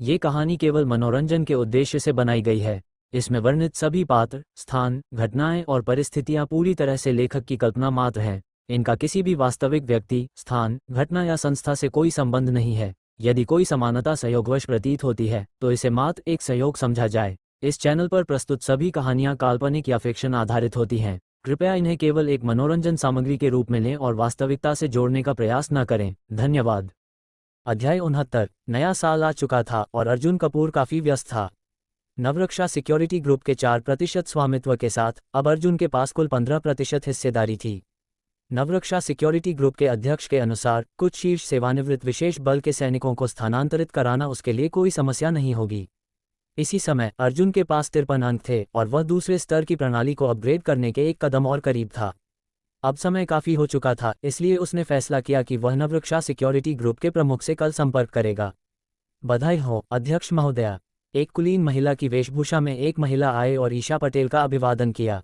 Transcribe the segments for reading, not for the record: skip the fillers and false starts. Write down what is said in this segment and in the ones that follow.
ये कहानी केवल मनोरंजन के उद्देश्य से बनाई गई है। इसमें वर्णित सभी पात्र, स्थान, घटनाएं और परिस्थितियां पूरी तरह से लेखक की कल्पना मात्र हैं। इनका किसी भी वास्तविक व्यक्ति, स्थान, घटना या संस्था से कोई संबंध नहीं है। यदि कोई समानता संयोगवश प्रतीत होती है तो इसे मात्र एक संयोग समझा जाए। इस चैनल पर प्रस्तुत सभी कहानियां काल्पनिक या फिक्शन आधारित होती हैं। कृपया इन्हें केवल एक मनोरंजन सामग्री के रूप में लें और वास्तविकता से जोड़ने का प्रयास न करें। धन्यवाद। अध्याय 69। नया साल आ चुका था और अर्जुन कपूर काफी व्यस्त था। नवरक्षा सिक्योरिटी ग्रुप के 4% स्वामित्व के साथ अब अर्जुन के पास कुल 15% हिस्सेदारी थी। नवरक्षा सिक्योरिटी ग्रुप के अध्यक्ष के अनुसार कुछ शीर्ष सेवानिवृत्त विशेष बल के सैनिकों को स्थानांतरित कराना उसके लिए कोई समस्या नहीं होगी। इसी समय अर्जुन के पास 53 अंक थे और वह दूसरे स्तर की प्रणाली को अपग्रेड करने के एक कदम और करीब था। अब समय काफी हो चुका था, इसलिए उसने फैसला किया कि वह नवरक्षा सिक्योरिटी ग्रुप के प्रमुख से कल संपर्क करेगा। बधाई हो अध्यक्ष महोदया। एक कुलीन महिला की वेशभूषा में एक महिला आए और ईशा पटेल का अभिवादन किया।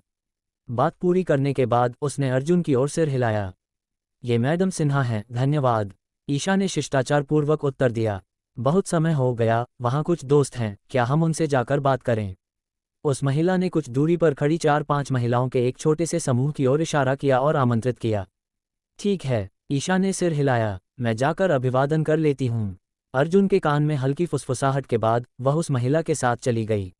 बात पूरी करने के बाद उसने अर्जुन की ओर सिर हिलाया। ये मैडम सिन्हा हैं, धन्यवाद। ईशा ने शिष्टाचारपूर्वक उत्तर दिया। बहुत समय हो गया, वहाँ कुछ दोस्त हैं, क्या हम उनसे जाकर बात करें? उस महिला ने कुछ दूरी पर खड़ी 4-5 महिलाओं के एक छोटे से समूह की ओर इशारा किया और आमंत्रित किया। ठीक है, ईशा ने सिर हिलाया, मैं जाकर अभिवादन कर लेती हूँ। अर्जुन के कान में हल्की फुसफुसाहट के बाद वह उस महिला के साथ चली गई।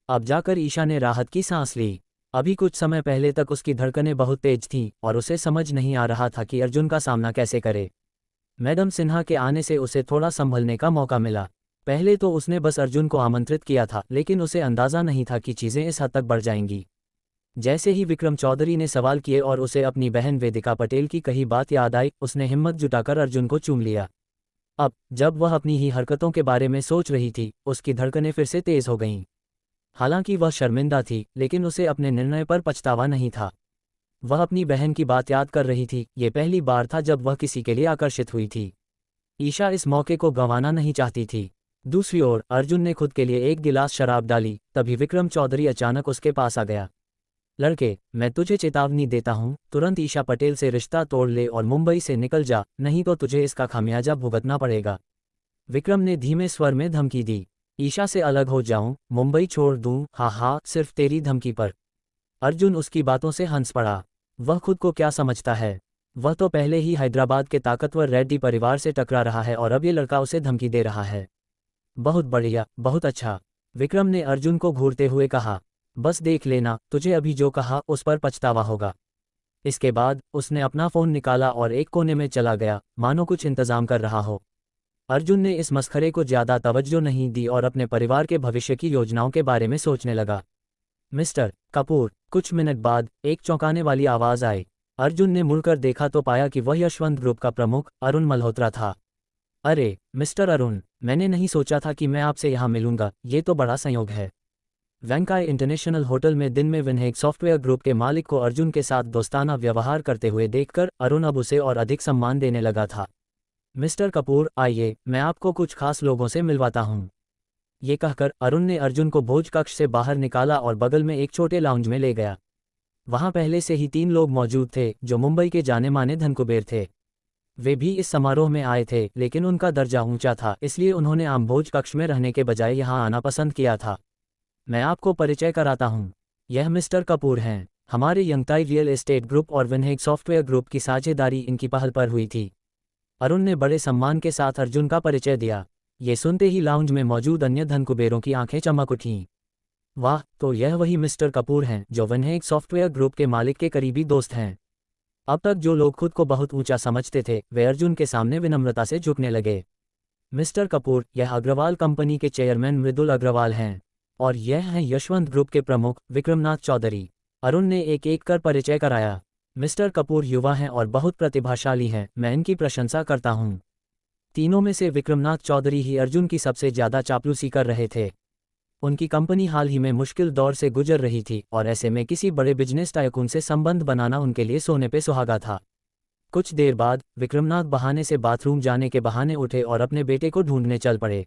अब जाकर ईशा ने राहत की सांस ली। अभी कुछ समय पहले तक उसकी धड़कनें बहुत तेज थीं और उसे समझ नहीं आ रहा था कि अर्जुन का सामना कैसे करे। मैडम सिन्हा के आने से उसे थोड़ा संभलने का मौका मिला। पहले तो उसने बस अर्जुन को आमंत्रित किया था, लेकिन उसे अंदाजा नहीं था कि चीज़ें इस हद तक बढ़ जाएंगी। जैसे ही विक्रम चौधरी ने सवाल किए और उसे अपनी बहन वेदिका पटेल की कही बात याद आई, उसने हिम्मत जुटाकर अर्जुन को चूम लिया। अब जब वह अपनी ही हरकतों के बारे में सोच रही थी, उसकी धड़कनें फिर से तेज हो गईं। हालांकि वह शर्मिंदा थी, लेकिन उसे अपने निर्णय पर पछतावा नहीं था। वह अपनी बहन की बात याद कर रही थी। ये पहली बार था जब वह किसी के लिए आकर्षित हुई थी। ईशा इस मौके को गंवाना नहीं चाहती थी। दूसरी ओर अर्जुन ने खुद के लिए एक गिलास शराब डाली, तभी विक्रम चौधरी अचानक उसके पास आ गया। लड़के, मैं तुझे चेतावनी देता हूँ, तुरंत ईशा पटेल से रिश्ता तोड़ ले और मुंबई से निकल जा, नहीं तो तुझे इसका खामियाजा भुगतना पड़ेगा। विक्रम ने धीमे स्वर में धमकी दी। ईशा से अलग हो जाऊं, मुंबई छोड़ दूं, हाँ, सिर्फ तेरी धमकी पर। अर्जुन उसकी बातों से हंस पड़ा। वह खुद को क्या समझता है? वह तो पहले ही हैदराबाद के ताकतवर रेड्डी परिवार से टकरा रहा है और अब ये लड़का उसे धमकी दे रहा है। बहुत बढ़िया, बहुत अच्छा, विक्रम ने अर्जुन को घूरते हुए कहा। बस देख लेना, तुझे अभी जो कहा उस पर पछतावा होगा। इसके बाद उसने अपना फ़ोन निकाला और एक कोने में चला गया, मानो कुछ इंतजाम कर रहा हो। अर्जुन ने इस मस्खरे को ज़्यादा तवज्जो नहीं दी और अपने परिवार के भविष्य की योजनाओं के बारे में सोचने लगा। मिस्टर कपूर। कुछ मिनट बाद एक चौंकाने वाली आवाज़ आई। अर्जुन ने मुड़कर देखा तो पाया कि वह यशवंत ग्रुप का प्रमुख अरुण मल्होत्रा था। अरे मिस्टर अरुण, मैंने नहीं सोचा था कि मैं आपसे यहाँ मिलूंगा, ये तो बड़ा संयोग है। वैंकाई इंटरनेशनल होटल में दिन में विनहेग सॉफ्टवेयर ग्रुप के मालिक को अर्जुन के साथ दोस्ताना व्यवहार करते हुए देखकर अरुण अब उसे और अधिक सम्मान देने लगा था। मिस्टर कपूर, आइए, मैं आपको कुछ खास लोगों से मिलवाता हूँ। ये कहकर अरुण ने अर्जुन को भोज कक्ष से बाहर निकाला और बगल में एक छोटे लाउंज में ले गया। वहाँ पहले से ही 3 लोग मौजूद थे जो मुंबई के जाने माने धनकुबेर थे। वे भी इस समारोह में आए थे, लेकिन उनका दर्जा ऊंचा था, इसलिए उन्होंने आम भोज कक्ष में रहने के बजाय यहाँ आना पसंद किया था। मैं आपको परिचय कराता हूँ, यह मिस्टर कपूर हैं। हमारे यंगताई रियल एस्टेट ग्रुप और विनहेग सॉफ्टवेयर ग्रुप की साझेदारी इनकी पहल पर हुई थी। अरुण ने बड़े सम्मान के साथ अर्जुन का परिचय दिया। ये सुनते ही लाउंज में मौजूद अन्य धनकुबेरों की आंखें चमक उठीं। वाह, तो यह वही मिस्टर कपूर हैं जो विनहेग सॉफ्टवेयर ग्रुप के मालिक के करीबी दोस्त हैं। अब तक जो लोग खुद को बहुत ऊंचा समझते थे, वे अर्जुन के सामने विनम्रता से झुकने लगे। मिस्टर कपूर, यह अग्रवाल कंपनी के चेयरमैन मृदुल अग्रवाल हैं और यह हैं यशवंत ग्रुप के प्रमुख विक्रमनाथ चौधरी। अरुण ने एक एक कर परिचय कराया। मिस्टर कपूर युवा हैं और बहुत प्रतिभाशाली हैं, मैं इनकी प्रशंसा करता हूँ। तीनों में से विक्रमनाथ चौधरी ही अर्जुन की सबसे ज़्यादा चापलूसी कर रहे थे। उनकी कंपनी हाल ही में मुश्किल दौर से गुजर रही थी और ऐसे में किसी बड़े बिजनेस टाइकून से संबंध बनाना उनके लिए सोने पे सुहागा था। कुछ देर बाद विक्रमनाथ बहाने से बाथरूम जाने के बहाने उठे और अपने बेटे को ढूंढने चल पड़े।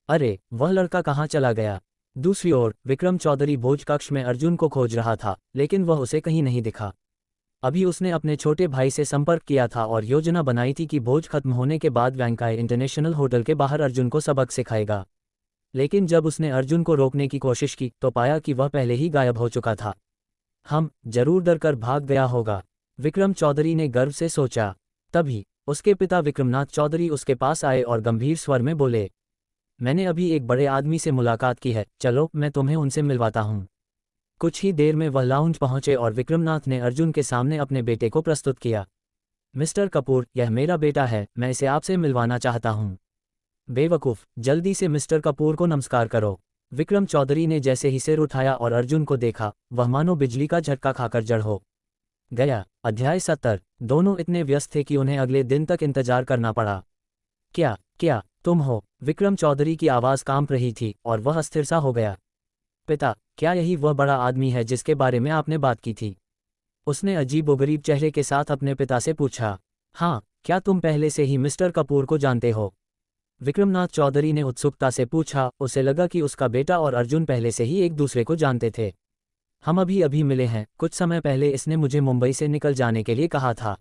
अरे, वह लड़का कहाँ चला गया? दूसरी ओर विक्रम चौधरी भोज कक्ष में अर्जुन को खोज रहा था, लेकिन वह उसे कहीं नहीं दिखा। अभी उसने अपने छोटे भाई से संपर्क किया था और योजना बनाई थी कि भोज खत्म होने के बाद वैंकाई इंटरनेशनल होटल के बाहर अर्जुन को सबक सिखाएगा। लेकिन जब उसने अर्जुन को रोकने की कोशिश की तो पाया कि वह पहले ही गायब हो चुका था। हम जरूर डर कर भाग गया होगा, विक्रम चौधरी ने गर्व से सोचा। तभी उसके पिता विक्रमनाथ चौधरी उसके पास आए और गंभीर स्वर में बोले, मैंने अभी एक बड़े आदमी से मुलाकात की है, चलो मैं तुम्हें उनसे मिलवाता हूँ। कुछ ही देर में वह लाउंज पहुंचे और विक्रमनाथ ने अर्जुन के सामने अपने बेटे को प्रस्तुत किया। मिस्टर कपूर, यह मेरा बेटा है, मैं इसे आपसे मिलवाना चाहता हूँ। बेवकूफ़, जल्दी से मिस्टर कपूर को नमस्कार करो। विक्रम चौधरी ने जैसे ही सिर उठाया और अर्जुन को देखा, वह मानो बिजली का झटका खाकर जड़ हो गया। अध्याय 70। दोनों इतने व्यस्त थे कि उन्हें अगले दिन तक इंतजार करना पड़ा। क्या क्या तुम हो? विक्रम चौधरी की आवाज़ कांप रही थी और वह अस्थिर सा हो गया। पिता, क्या यही वह बड़ा आदमी है जिसके बारे में आपने बात की थी? उसने अजीबोगरीब चेहरे के साथ अपने पिता से पूछा। हाँ, क्या तुम पहले से ही मिस्टर कपूर को जानते हो? विक्रमनाथ चौधरी ने उत्सुकता से पूछा। उसे लगा कि उसका बेटा और अर्जुन पहले से ही एक दूसरे को जानते थे। हम अभी अभी मिले हैं, कुछ समय पहले इसने मुझे मुंबई से निकल जाने के लिए कहा था,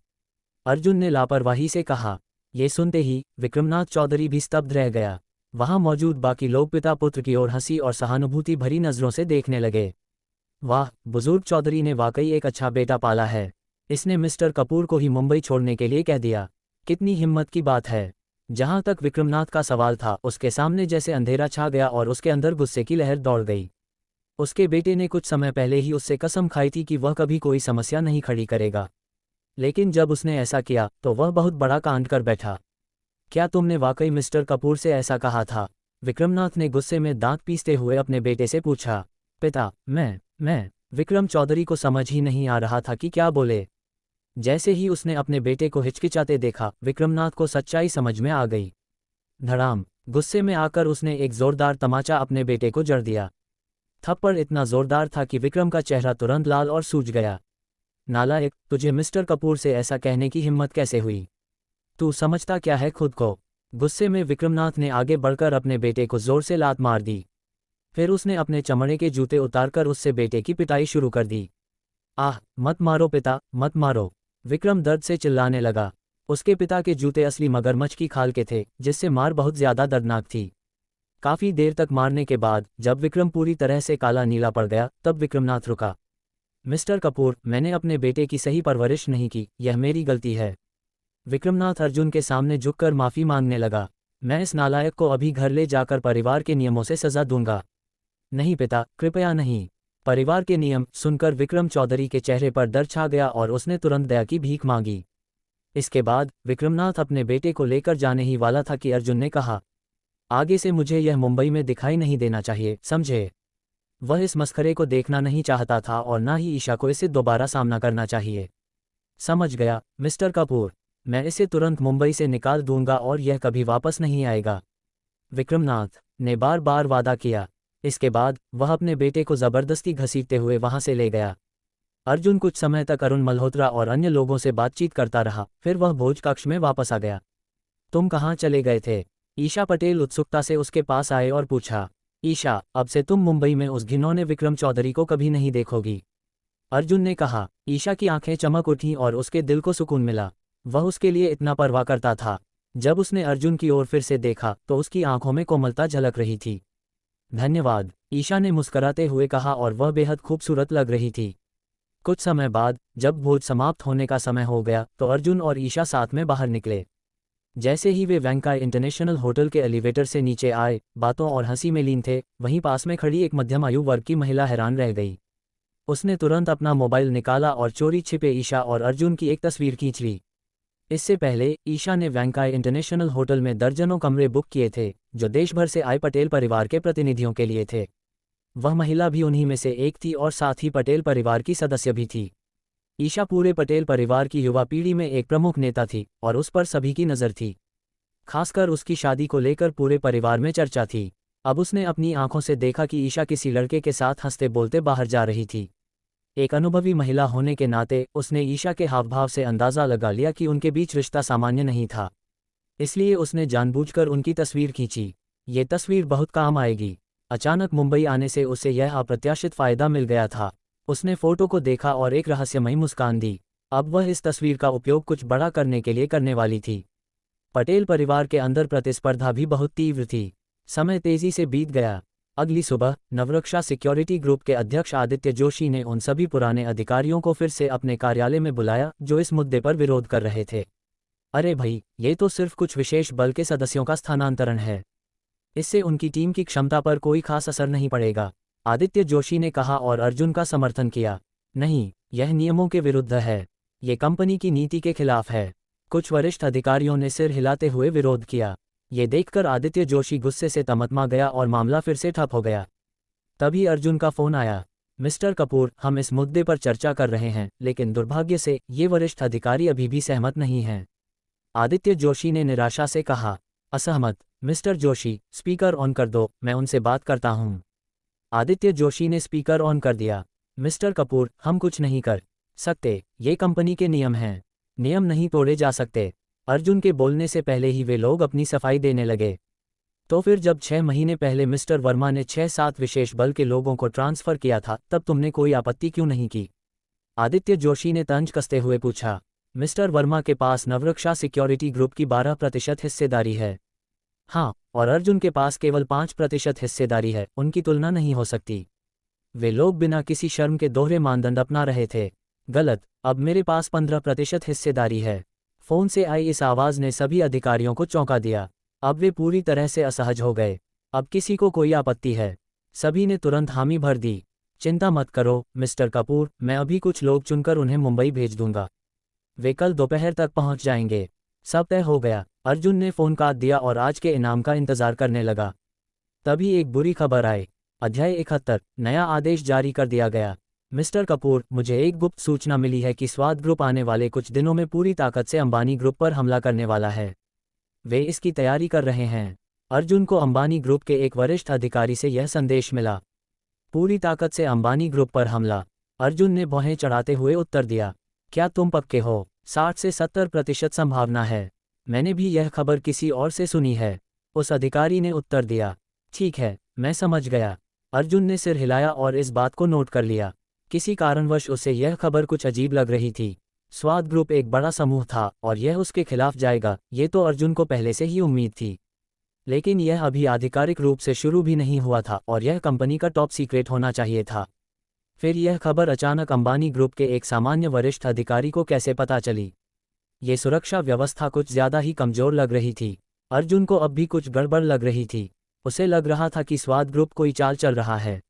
अर्जुन ने लापरवाही से कहा। ये सुनते ही विक्रमनाथ चौधरी भी स्तब्ध रह गया। वहां मौजूद बाकी लोग पिता पुत्र की ओर हंसी और सहानुभूति भरी नजरों से देखने लगे। वाह, बुजुर्ग चौधरी ने वाकई एक अच्छा बेटा पाला है। इसने मिस्टर कपूर को ही मुंबई छोड़ने के लिए कह दिया। कितनी हिम्मत की बात है। जहां तक विक्रमनाथ का सवाल था, उसके सामने जैसे अंधेरा छा गया और उसके अंदर गुस्से की लहर दौड़ गई। उसके बेटे ने कुछ समय पहले ही उससे कसम खाई थी कि वह कभी कोई समस्या नहीं खड़ी करेगा, लेकिन जब उसने ऐसा किया तो वह बहुत बड़ा कांड कर बैठा। क्या तुमने वाकई मिस्टर कपूर से ऐसा कहा था? विक्रमनाथ ने गुस्से में दांत पीसते हुए अपने बेटे से पूछा। पिता, मैं विक्रम चौधरी को समझ ही नहीं आ रहा था कि क्या बोले। जैसे ही उसने अपने बेटे को हिचकिचाते देखा, विक्रमनाथ को सच्चाई समझ में आ गई। धड़ाम, गुस्से में आकर उसने एक जोरदार तमाचा अपने बेटे को जड़ दिया। थप्पड़ इतना जोरदार था कि विक्रम का चेहरा तुरंत लाल और सूज गया। नालायक, तुझे मिस्टर कपूर से ऐसा कहने की हिम्मत कैसे हुई? तू समझता क्या है खुद को? गुस्से में विक्रमनाथ ने आगे बढ़कर अपने बेटे को जोर से लात मार दी। फिर उसने अपने चमड़े के जूते उतारकर उससे बेटे की पिटाई शुरू कर दी। आह, मत मारो पिता, मत मारो, विक्रम दर्द से चिल्लाने लगा। उसके पिता के जूते असली मगरमच्छ की खाल के थे, जिससे मार बहुत ज्यादा दर्दनाक थी। काफी देर तक मारने के बाद जब विक्रम पूरी तरह से काला नीला पड़ गया, तब विक्रमनाथ रुका। मिस्टर कपूर, मैंने अपने बेटे की सही परवरिश नहीं की, यह मेरी गलती है। विक्रमनाथ अर्जुन के सामने झुककर माफी मांगने लगा। मैं इस नालायक को अभी घर ले जाकर परिवार के नियमों से सजा दूंगा। नहीं पिता, कृपया नहीं। परिवार के नियम सुनकर विक्रम चौधरी के चेहरे पर डर छा गया और उसने तुरंत दया की भीख मांगी। इसके बाद विक्रमनाथ अपने बेटे को लेकर जाने ही वाला था कि अर्जुन ने कहा, आगे से मुझे यह मुंबई में दिखाई नहीं देना चाहिए, समझे? वह इस मस्खरे को देखना नहीं चाहता था और ना ही ईशा को इसे दोबारा सामना करना चाहिए। समझ गया मिस्टर कपूर, मैं इसे तुरंत मुंबई से निकाल दूंगा और यह कभी वापस नहीं आएगा, विक्रमनाथ ने बार बार वादा किया। इसके बाद वह अपने बेटे को जबरदस्ती घसीटते हुए वहां से ले गया। अर्जुन कुछ समय तक अरुण मल्होत्रा और अन्य लोगों से बातचीत करता रहा, फिर वह भोज कक्ष में वापस आ गया। तुम कहाँ चले गए थे? ईशा पटेल उत्सुकता से उसके पास आए और पूछा। ईशा, अब से तुम मुंबई में उस घिनौने विक्रम चौधरी को कभी नहीं देखोगी, अर्जुन ने कहा। ईशा की आंखें चमक उठीं और उसके दिल को सुकून मिला। वह उसके लिए इतना परवाह करता था। जब उसने अर्जुन की ओर फिर से देखा तो उसकी आंखों में कोमलता झलक रही थी। धन्यवाद, ईशा ने मुस्कुराते हुए कहा और वह बेहद खूबसूरत लग रही थी। कुछ समय बाद जब भोज समाप्त होने का समय हो गया तो अर्जुन और ईशा साथ में बाहर निकले। जैसे ही वे वैंकाई इंटरनेशनल होटल के एलिवेटर से नीचे आए, बातों और हंसी में लीन थे, वहीं पास में खड़ी एक मध्यम आयु वर्ग की महिला हैरान रह गई। उसने तुरंत अपना मोबाइल निकाला और चोरी छिपे ईशा और अर्जुन की एक तस्वीर खींच ली। इससे पहले ईशा ने वैंकाई इंटरनेशनल होटल में दर्जनों कमरे बुक किए थे, जो देश भर से आए पटेल परिवार के प्रतिनिधियों के लिए थे। वह महिला भी उन्हीं में से एक थी और साथ ही पटेल परिवार की सदस्य भी थी। ईशा पूरे पटेल परिवार की युवा पीढ़ी में एक प्रमुख नेता थी और उस पर सभी की नज़र थी। खासकर उसकी शादी को लेकर पूरे परिवार में चर्चा थी। अब उसने अपनी आंखों से देखा कि ईशा किसी लड़के के साथ हंसते बोलते बाहर जा रही थी। एक अनुभवी महिला होने के नाते उसने ईशा के हावभाव से अंदाज़ा लगा लिया कि उनके बीच रिश्ता सामान्य नहीं था। इसलिए उसने जानबूझकर उनकी तस्वीर खींची। ये तस्वीर बहुत काम आएगी। अचानक मुंबई आने से उसे यह अप्रत्याशित फायदा मिल गया था। उसने फोटो को देखा और एक रहस्यमयी मुस्कान दी। अब वह इस तस्वीर का उपयोग कुछ बड़ा करने के लिए करने वाली थी। पटेल परिवार के अंदर प्रतिस्पर्धा भी बहुत तीव्र थी। समय तेजी से बीत गया। अगली सुबह नवरक्षा सिक्योरिटी ग्रुप के अध्यक्ष आदित्य जोशी ने उन सभी पुराने अधिकारियों को फिर से अपने कार्यालय में बुलाया जो इस मुद्दे पर विरोध कर रहे थे। अरे भाई, ये तो सिर्फ कुछ विशेष बल के सदस्यों का स्थानांतरण है, इससे उनकी टीम की क्षमता पर कोई खास असर नहीं पड़ेगा, आदित्य जोशी ने कहा और अर्जुन का समर्थन किया। नहीं, यह नियमों के विरुद्ध है, ये कंपनी की नीति के खिलाफ है। कुछ वरिष्ठ अधिकारियों ने सिर हिलाते हुए विरोध किया। ये देखकर आदित्य जोशी गुस्से से तमतमा गया और मामला फिर से ठप हो गया। तभी अर्जुन का फोन आया। मिस्टर कपूर, हम इस मुद्दे पर चर्चा कर रहे हैं, लेकिन दुर्भाग्य से ये वरिष्ठ अधिकारी अभी भी सहमत नहीं हैं, आदित्य जोशी ने निराशा से कहा। असहमत? मिस्टर जोशी, स्पीकर ऑन कर दो, मैं उनसे बात करता हूँ। आदित्य जोशी ने स्पीकर ऑन कर दिया। मिस्टर कपूर, हम कुछ नहीं कर सकते, ये कंपनी के नियम हैं, नियम नहीं तोड़े जा सकते। अर्जुन के बोलने से पहले ही वे लोग अपनी सफाई देने लगे। तो फिर जब 6 महीने पहले मिस्टर वर्मा ने 6-7 विशेष बल के लोगों को ट्रांसफर किया था, तब तुमने कोई आपत्ति क्यों नहीं की? आदित्य जोशी ने तंज कसते हुए पूछा। मिस्टर वर्मा के पास नवरक्षा सिक्योरिटी ग्रुप की 12% हिस्सेदारी है। हाँ, और अर्जुन के पास केवल 5% हिस्सेदारी है, उनकी तुलना नहीं हो सकती। वे लोग बिना किसी शर्म के दोहरे मानदंड अपना रहे थे। गलत, अब मेरे पास 15% हिस्सेदारी है। फोन से आई इस आवाज़ ने सभी अधिकारियों को चौंका दिया। अब वे पूरी तरह से असहज हो गए। अब किसी को कोई आपत्ति है? सभी ने तुरंत हामी भर दी। चिंता मत करो मिस्टर कपूर, मैं अभी कुछ लोग चुनकर उन्हें मुंबई भेज दूंगा, वे कल दोपहर तक पहुंच जाएंगे। सब तय हो गया। अर्जुन ने फ़ोन काट दिया और आज के इनाम का इंतजार करने लगा। तभी एक बुरी खबर आई। अध्याय 71, नया आदेश जारी कर दिया गया। मिस्टर कपूर, मुझे एक गुप्त सूचना मिली है कि स्वाद ग्रुप आने वाले कुछ दिनों में पूरी ताकत से अंबानी ग्रुप पर हमला करने वाला है। वे इसकी तैयारी कर रहे हैं। अर्जुन को अंबानी ग्रुप के एक वरिष्ठ अधिकारी से यह संदेश मिला। पूरी ताकत से अंबानी ग्रुप पर हमला? अर्जुन ने भौहें चढ़ाते हुए उत्तर दिया। क्या तुम पक्के हो? 60 से 70% संभावना है। मैंने भी यह खबर किसी और से सुनी है, उस अधिकारी ने उत्तर दिया। ठीक है, मैं समझ गया। अर्जुन ने सिर हिलाया और इस बात को नोट कर लिया। किसी कारणवश उसे यह खबर कुछ अजीब लग रही थी। स्वाद ग्रुप एक बड़ा समूह था और यह उसके खिलाफ जाएगा, ये तो अर्जुन को पहले से ही उम्मीद थी। लेकिन यह अभी आधिकारिक रूप से शुरू भी नहीं हुआ था और यह कंपनी का टॉप सीक्रेट होना चाहिए था। फिर यह खबर अचानक अंबानी ग्रुप के एक सामान्य वरिष्ठ अधिकारी को कैसे पता चली? ये सुरक्षा व्यवस्था कुछ ज़्यादा ही कमज़ोर लग रही थी। अर्जुन को अब भी कुछ गड़बड़ लग रही थी। उसे लग रहा था कि स्वाद ग्रुप कोई चाल चल रहा है।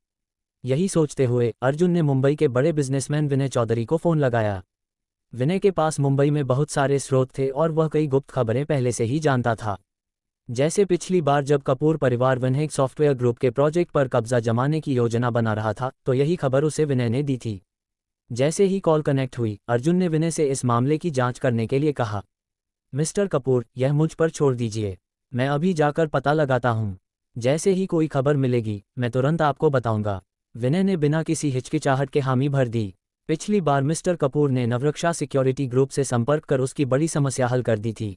यही सोचते हुए अर्जुन ने मुंबई के बड़े बिजनेसमैन विनय चौधरी को फ़ोन लगाया। विनय के पास मुंबई में बहुत सारे स्रोत थे और वह कई गुप्त खबरें पहले से ही जानता था। जैसे पिछली बार जब कपूर परिवार विनय सॉफ्टवेयर ग्रुप के प्रोजेक्ट पर कब्जा जमाने की योजना बना रहा था, तो यही खबर उसे विनय ने दी थी। जैसे ही कॉल कनेक्ट हुई, अर्जुन ने विनय से इस मामले की जांच करने के लिए कहा। मिस्टर कपूर, यह मुझ पर छोड़ दीजिए, मैं अभी जाकर पता लगाता हूँ। जैसे ही कोई खबर मिलेगी मैं तुरंत आपको बताऊंगा। विनय ने बिना किसी हिचकिचाहट के हामी भर दी। पिछली बार मिस्टर कपूर ने नवरक्षा सिक्योरिटी ग्रुप से संपर्क कर उसकी बड़ी समस्या हल कर दी थी।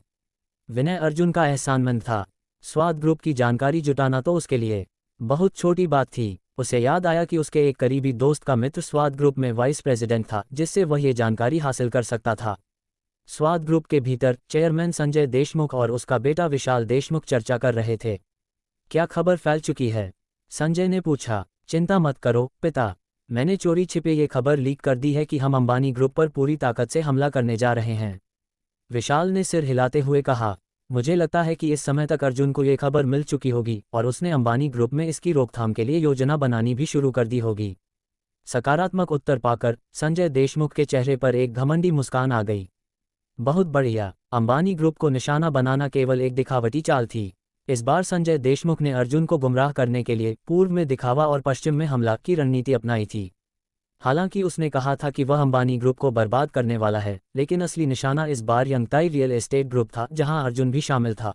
विनय अर्जुन का एहसानमंद था। स्वाद ग्रुप की जानकारी जुटाना तो उसके लिए बहुत छोटी बात थी। उसे याद आया कि उसके एक करीबी दोस्त का मित्र स्वाद ग्रुप में वाइस प्रेसिडेंट था, जिससे वह ये जानकारी हासिल कर सकता था। स्वाद ग्रुप के भीतर चेयरमैन संजय देशमुख और उसका बेटा विशाल देशमुख चर्चा कर रहे थे। क्या खबर फैल चुकी है? संजय ने पूछा। चिंता मत करो पिता, मैंने चोरी छिपे ये खबर लीक कर दी है कि हम अंबानी ग्रुप पर पूरी ताकत से हमला करने जा रहे हैं। विशाल ने सिर हिलाते हुए कहा। मुझे लगता है कि इस समय तक अर्जुन को ये खबर मिल चुकी होगी और उसने अंबानी ग्रुप में इसकी रोकथाम के लिए योजना बनानी भी शुरू कर दी होगी। सकारात्मक उत्तर पाकर संजय देशमुख के चेहरे पर एक घमंडी मुस्कान आ गई। बहुत बढ़िया, अंबानी ग्रुप को निशाना बनाना केवल एक दिखावटी चाल थी। इस बार संजय देशमुख ने अर्जुन को गुमराह करने के लिए पूर्व में दिखावा और पश्चिम में हमला की रणनीति अपनाई थी। हालांकि उसने कहा था कि वह अंबानी ग्रुप को बर्बाद करने वाला है, लेकिन असली निशाना इस बार यंगताई रियल एस्टेट ग्रुप था, जहां अर्जुन भी शामिल था।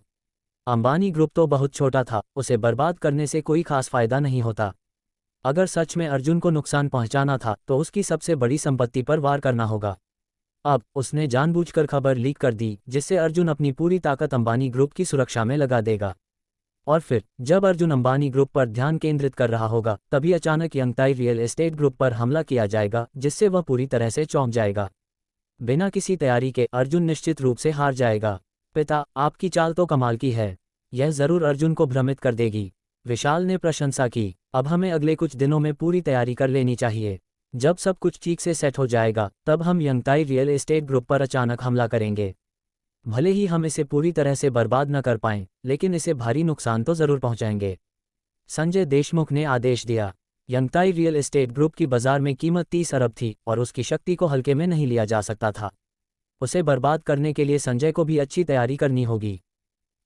अंबानी ग्रुप तो बहुत छोटा था, उसे बर्बाद करने से कोई खास फायदा नहीं होता। अगर सच में अर्जुन को नुकसान पहुंचाना था तो उसकी सबसे बड़ी संपत्ति पर वार करना होगा। अब उसने जानबूझकर खबर लीक कर दी, जिससे अर्जुन अपनी पूरी ताकत अंबानी ग्रुप की सुरक्षा में लगा देगा। और फिर जब अर्जुन अंबानी ग्रुप पर ध्यान केंद्रित कर रहा होगा, तभी अचानक यंगताई रियल एस्टेट ग्रुप पर हमला किया जाएगा, जिससे वह पूरी तरह से चौंक जाएगा। बिना किसी तैयारी के अर्जुन निश्चित रूप से हार जाएगा। पिता, आपकी चाल तो कमाल की है। यह जरूर अर्जुन को भ्रमित कर देगी। विशाल ने प्रशंसा की। अब हमें अगले कुछ दिनों में पूरी तैयारी कर लेनी चाहिए। जब सब कुछ ठीक से सेट हो जाएगा तब हम यंगताई रियल एस्टेट ग्रुप पर अचानक हमला करेंगे। भले ही हम इसे पूरी तरह से बर्बाद न कर पाएं, लेकिन इसे भारी नुकसान तो जरूर पहुंचाएंगे। संजय देशमुख ने आदेश दिया। यंगताई रियल एस्टेट ग्रुप की बाजार में कीमत 30 अरब थी और उसकी शक्ति को हल्के में नहीं लिया जा सकता था। उसे बर्बाद करने के लिए संजय को भी अच्छी तैयारी करनी होगी।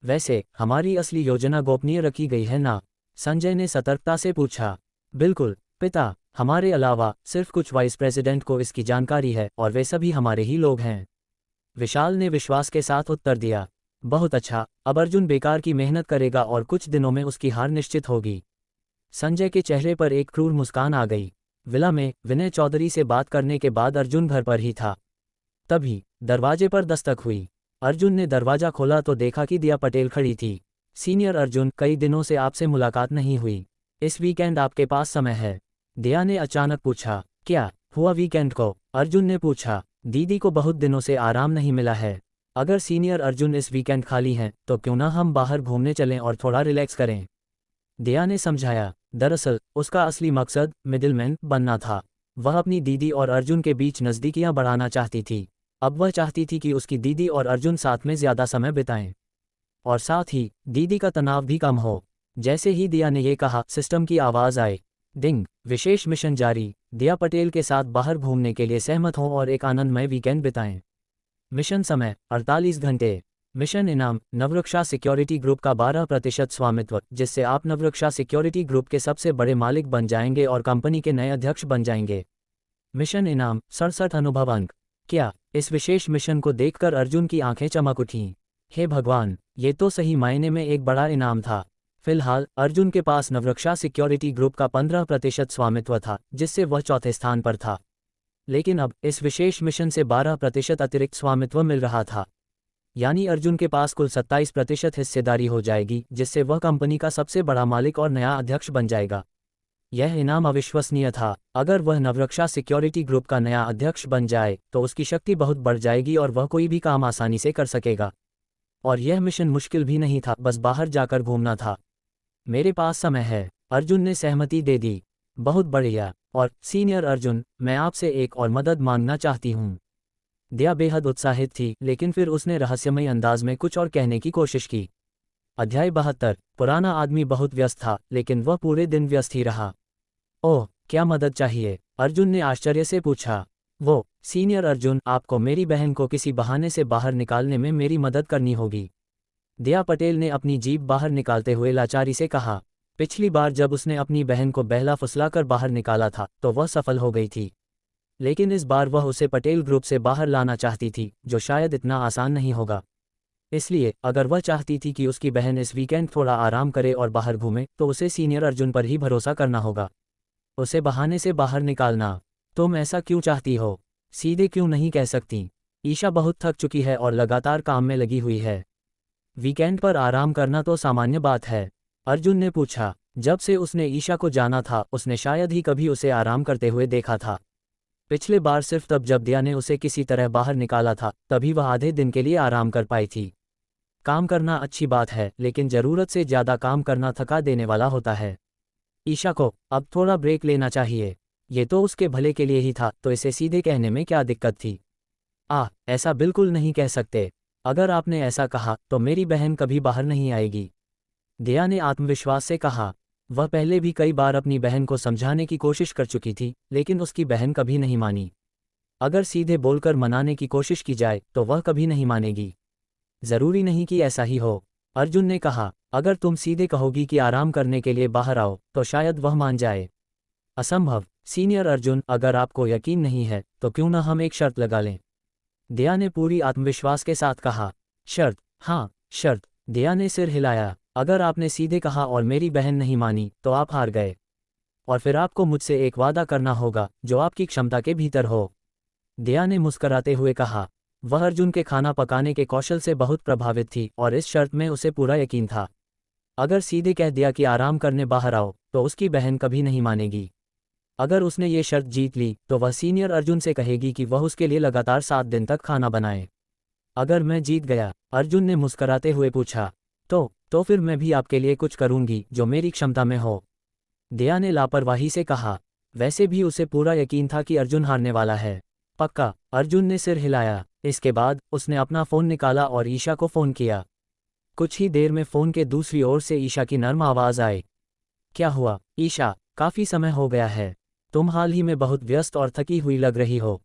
वैसे हमारी असली योजना गोपनीय रखी गई है ना? संजय ने सतर्कता से पूछा। बिल्कुल पिता, हमारे अलावा सिर्फ कुछ वाइस प्रेसिडेंट को इसकी जानकारी है और वे सभी हमारे ही लोग हैं। विशाल ने विश्वास के साथ उत्तर दिया। बहुत अच्छा, अब अर्जुन बेकार की मेहनत करेगा और कुछ दिनों में उसकी हार निश्चित होगी। संजय के चेहरे पर एक क्रूर मुस्कान आ गई। विला में विनय चौधरी से बात करने के बाद अर्जुन घर पर ही था। तभी दरवाजे पर दस्तक हुई। अर्जुन ने दरवाजा खोला तो देखा कि दिया पटेल खड़ी थी। सीनियर अर्जुन, कई दिनों से आपसे मुलाकात नहीं हुई। इस वीकेंड आपके पास समय है? दिया ने अचानक पूछा। क्या हुआ वीकेंड को? अर्जुन ने पूछा। दीदी को बहुत दिनों से आराम नहीं मिला है। अगर सीनियर अर्जुन इस वीकेंड खाली हैं तो क्यों ना हम बाहर घूमने चलें और थोड़ा रिलैक्स करें। दिया ने समझाया। दरअसल उसका असली मकसद मिडिलमैन बनना था। वह अपनी दीदी और अर्जुन के बीच नज़दीकियां बढ़ाना चाहती थी। अब वह चाहती थी कि उसकी दीदी और अर्जुन साथ में ज़्यादा समय बिताएं और साथ ही दीदी का तनाव भी कम हो। जैसे ही दिया ने ये कहा, सिस्टम की आवाज़ आई। डिंग। विशेष मिशन जारी। दिया पटेल के साथ बाहर घूमने के लिए सहमत हों और एक आनंदमय वीकेंड बिताएं। मिशन समय 48 घंटे। मिशन इनाम नवरक्षा सिक्योरिटी ग्रुप का 12% स्वामित्व, जिससे आप नवरक्षा सिक्योरिटी ग्रुप के सबसे बड़े मालिक बन जाएंगे और कंपनी के नए अध्यक्ष बन जाएंगे। मिशन इनाम 67 अनुभव अंक। क्या इस विशेष मिशन को देखकर अर्जुन की आंखें चमक उठीं। हे भगवान, ये तो सही मायने में एक बड़ा इनाम था। फिलहाल अर्जुन के पास नवरक्षा सिक्योरिटी ग्रुप का 15% स्वामित्व था, जिससे वह चौथे स्थान पर था। लेकिन अब इस विशेष मिशन से 12% अतिरिक्त स्वामित्व मिल रहा था। यानी अर्जुन के पास कुल 27% हिस्सेदारी हो जाएगी, जिससे वह कंपनी का सबसे बड़ा मालिक और नया अध्यक्ष बन जाएगा। यह इनाम अविश्वसनीय था। अगर वह नवरक्षा सिक्योरिटी ग्रुप का नया अध्यक्ष बन जाए तो उसकी शक्ति बहुत बढ़ जाएगी और वह कोई भी काम आसानी से कर सकेगा। और यह मिशन मुश्किल भी नहीं था, बस बाहर जाकर घूमना था। मेरे पास समय है। अर्जुन ने सहमति दे दी। बहुत बढ़िया। और सीनियर अर्जुन, मैं आपसे एक और मदद मांगना चाहती हूँ। दिया बेहद उत्साहित थी, लेकिन फिर उसने रहस्यमय अंदाज में कुछ और कहने की कोशिश की। अध्याय 72। पुराना आदमी बहुत व्यस्त था, लेकिन वह पूरे दिन व्यस्त ही रहा। ओह, क्या मदद चाहिए? अर्जुन ने आश्चर्य से पूछा। वो सीनियर अर्जुन, आपको मेरी बहन को किसी बहाने से बाहर निकालने में मेरी मदद करनी होगी। दिया पटेल ने अपनी जीभ बाहर निकालते हुए लाचारी से कहा। पिछली बार जब उसने अपनी बहन को बहला फुसलाकर बाहर निकाला था तो वह सफल हो गई थी, लेकिन इस बार वह उसे पटेल ग्रुप से बाहर लाना चाहती थी, जो शायद इतना आसान नहीं होगा। इसलिए अगर वह चाहती थी कि उसकी बहन इस वीकेंड थोड़ा आराम करे और बाहर घूमे, तो उसे सीनियर अर्जुन पर ही भरोसा करना होगा। उसे बहाने से बाहर निकालना। तुम ऐसा क्यों चाहती हो? सीधे क्यों नहीं कह सकती? ईशा बहुत थक चुकी है और लगातार काम में लगी हुई है। वीकेंड पर आराम करना तो सामान्य बात है, अर्जुन ने पूछा। जब से उसने ईशा को जाना था, उसने शायद ही कभी उसे आराम करते हुए देखा था। पिछले बार सिर्फ तब जब दिया ने उसे किसी तरह बाहर निकाला था, तभी वह आधे दिन के लिए आराम कर पाई थी। काम करना अच्छी बात है, लेकिन ज़रूरत से ज़्यादा काम करना थका देने वाला होता है। ईशा को अब थोड़ा ब्रेक लेना चाहिए। ये तो उसके भले के लिए ही था, तो इसे सीधे कहने में क्या दिक्कत थी? ऐसा बिल्कुल नहीं कह सकते। अगर आपने ऐसा कहा तो मेरी बहन कभी बाहर नहीं आएगी, दिया ने आत्मविश्वास से कहा। वह पहले भी कई बार अपनी बहन को समझाने की कोशिश कर चुकी थी, लेकिन उसकी बहन कभी नहीं मानी। अगर सीधे बोलकर मनाने की कोशिश की जाए तो वह कभी नहीं मानेगी। जरूरी नहीं कि ऐसा ही हो, अर्जुन ने कहा। अगर तुम सीधे कहोगी कि आराम करने के लिए बाहर आओ, तो शायद वह मान जाए। असंभव। सीनियर अर्जुन, अगर आपको यकीन नहीं है तो क्यों ना हम एक शर्त लगा लें, दिया ने पूरी आत्मविश्वास के साथ कहा। शर्त? हाँ, शर्त। दिया ने सिर हिलाया। अगर आपने सीधे कहा और मेरी बहन नहीं मानी तो आप हार गए, और फिर आपको मुझसे एक वादा करना होगा जो आपकी क्षमता के भीतर हो, दिया ने मुस्कराते हुए कहा। वह अर्जुन के खाना पकाने के कौशल से बहुत प्रभावित थी और इस शर्त में उसे पूरा यकीन था। अगर सीधे कह दिया कि आराम करने बाहर आओ, तो उसकी बहन कभी नहीं मानेगी। अगर उसने ये शर्त जीत ली तो वह सीनियर अर्जुन से कहेगी कि वह उसके लिए लगातार 7 दिन तक खाना बनाए। अगर मैं जीत गया, अर्जुन ने मुस्कराते हुए पूछा, तो तो फिर मैं भी आपके लिए कुछ करूंगी जो मेरी क्षमता में हो, दया ने लापरवाही से कहा। वैसे भी उसे पूरा यकीन था कि अर्जुन हारने वाला है। पक्का, अर्जुन ने सिर हिलाया। इसके बाद उसने अपना फ़ोन निकाला और ईशा को फ़ोन किया। कुछ ही देर में फ़ोन के दूसरी ओर से ईशा की नर्म आवाज़ आई। क्या हुआ ईशा, काफ़ी समय हो गया है। तुम हाल ही में बहुत व्यस्त और थकी हुई लग रही हो।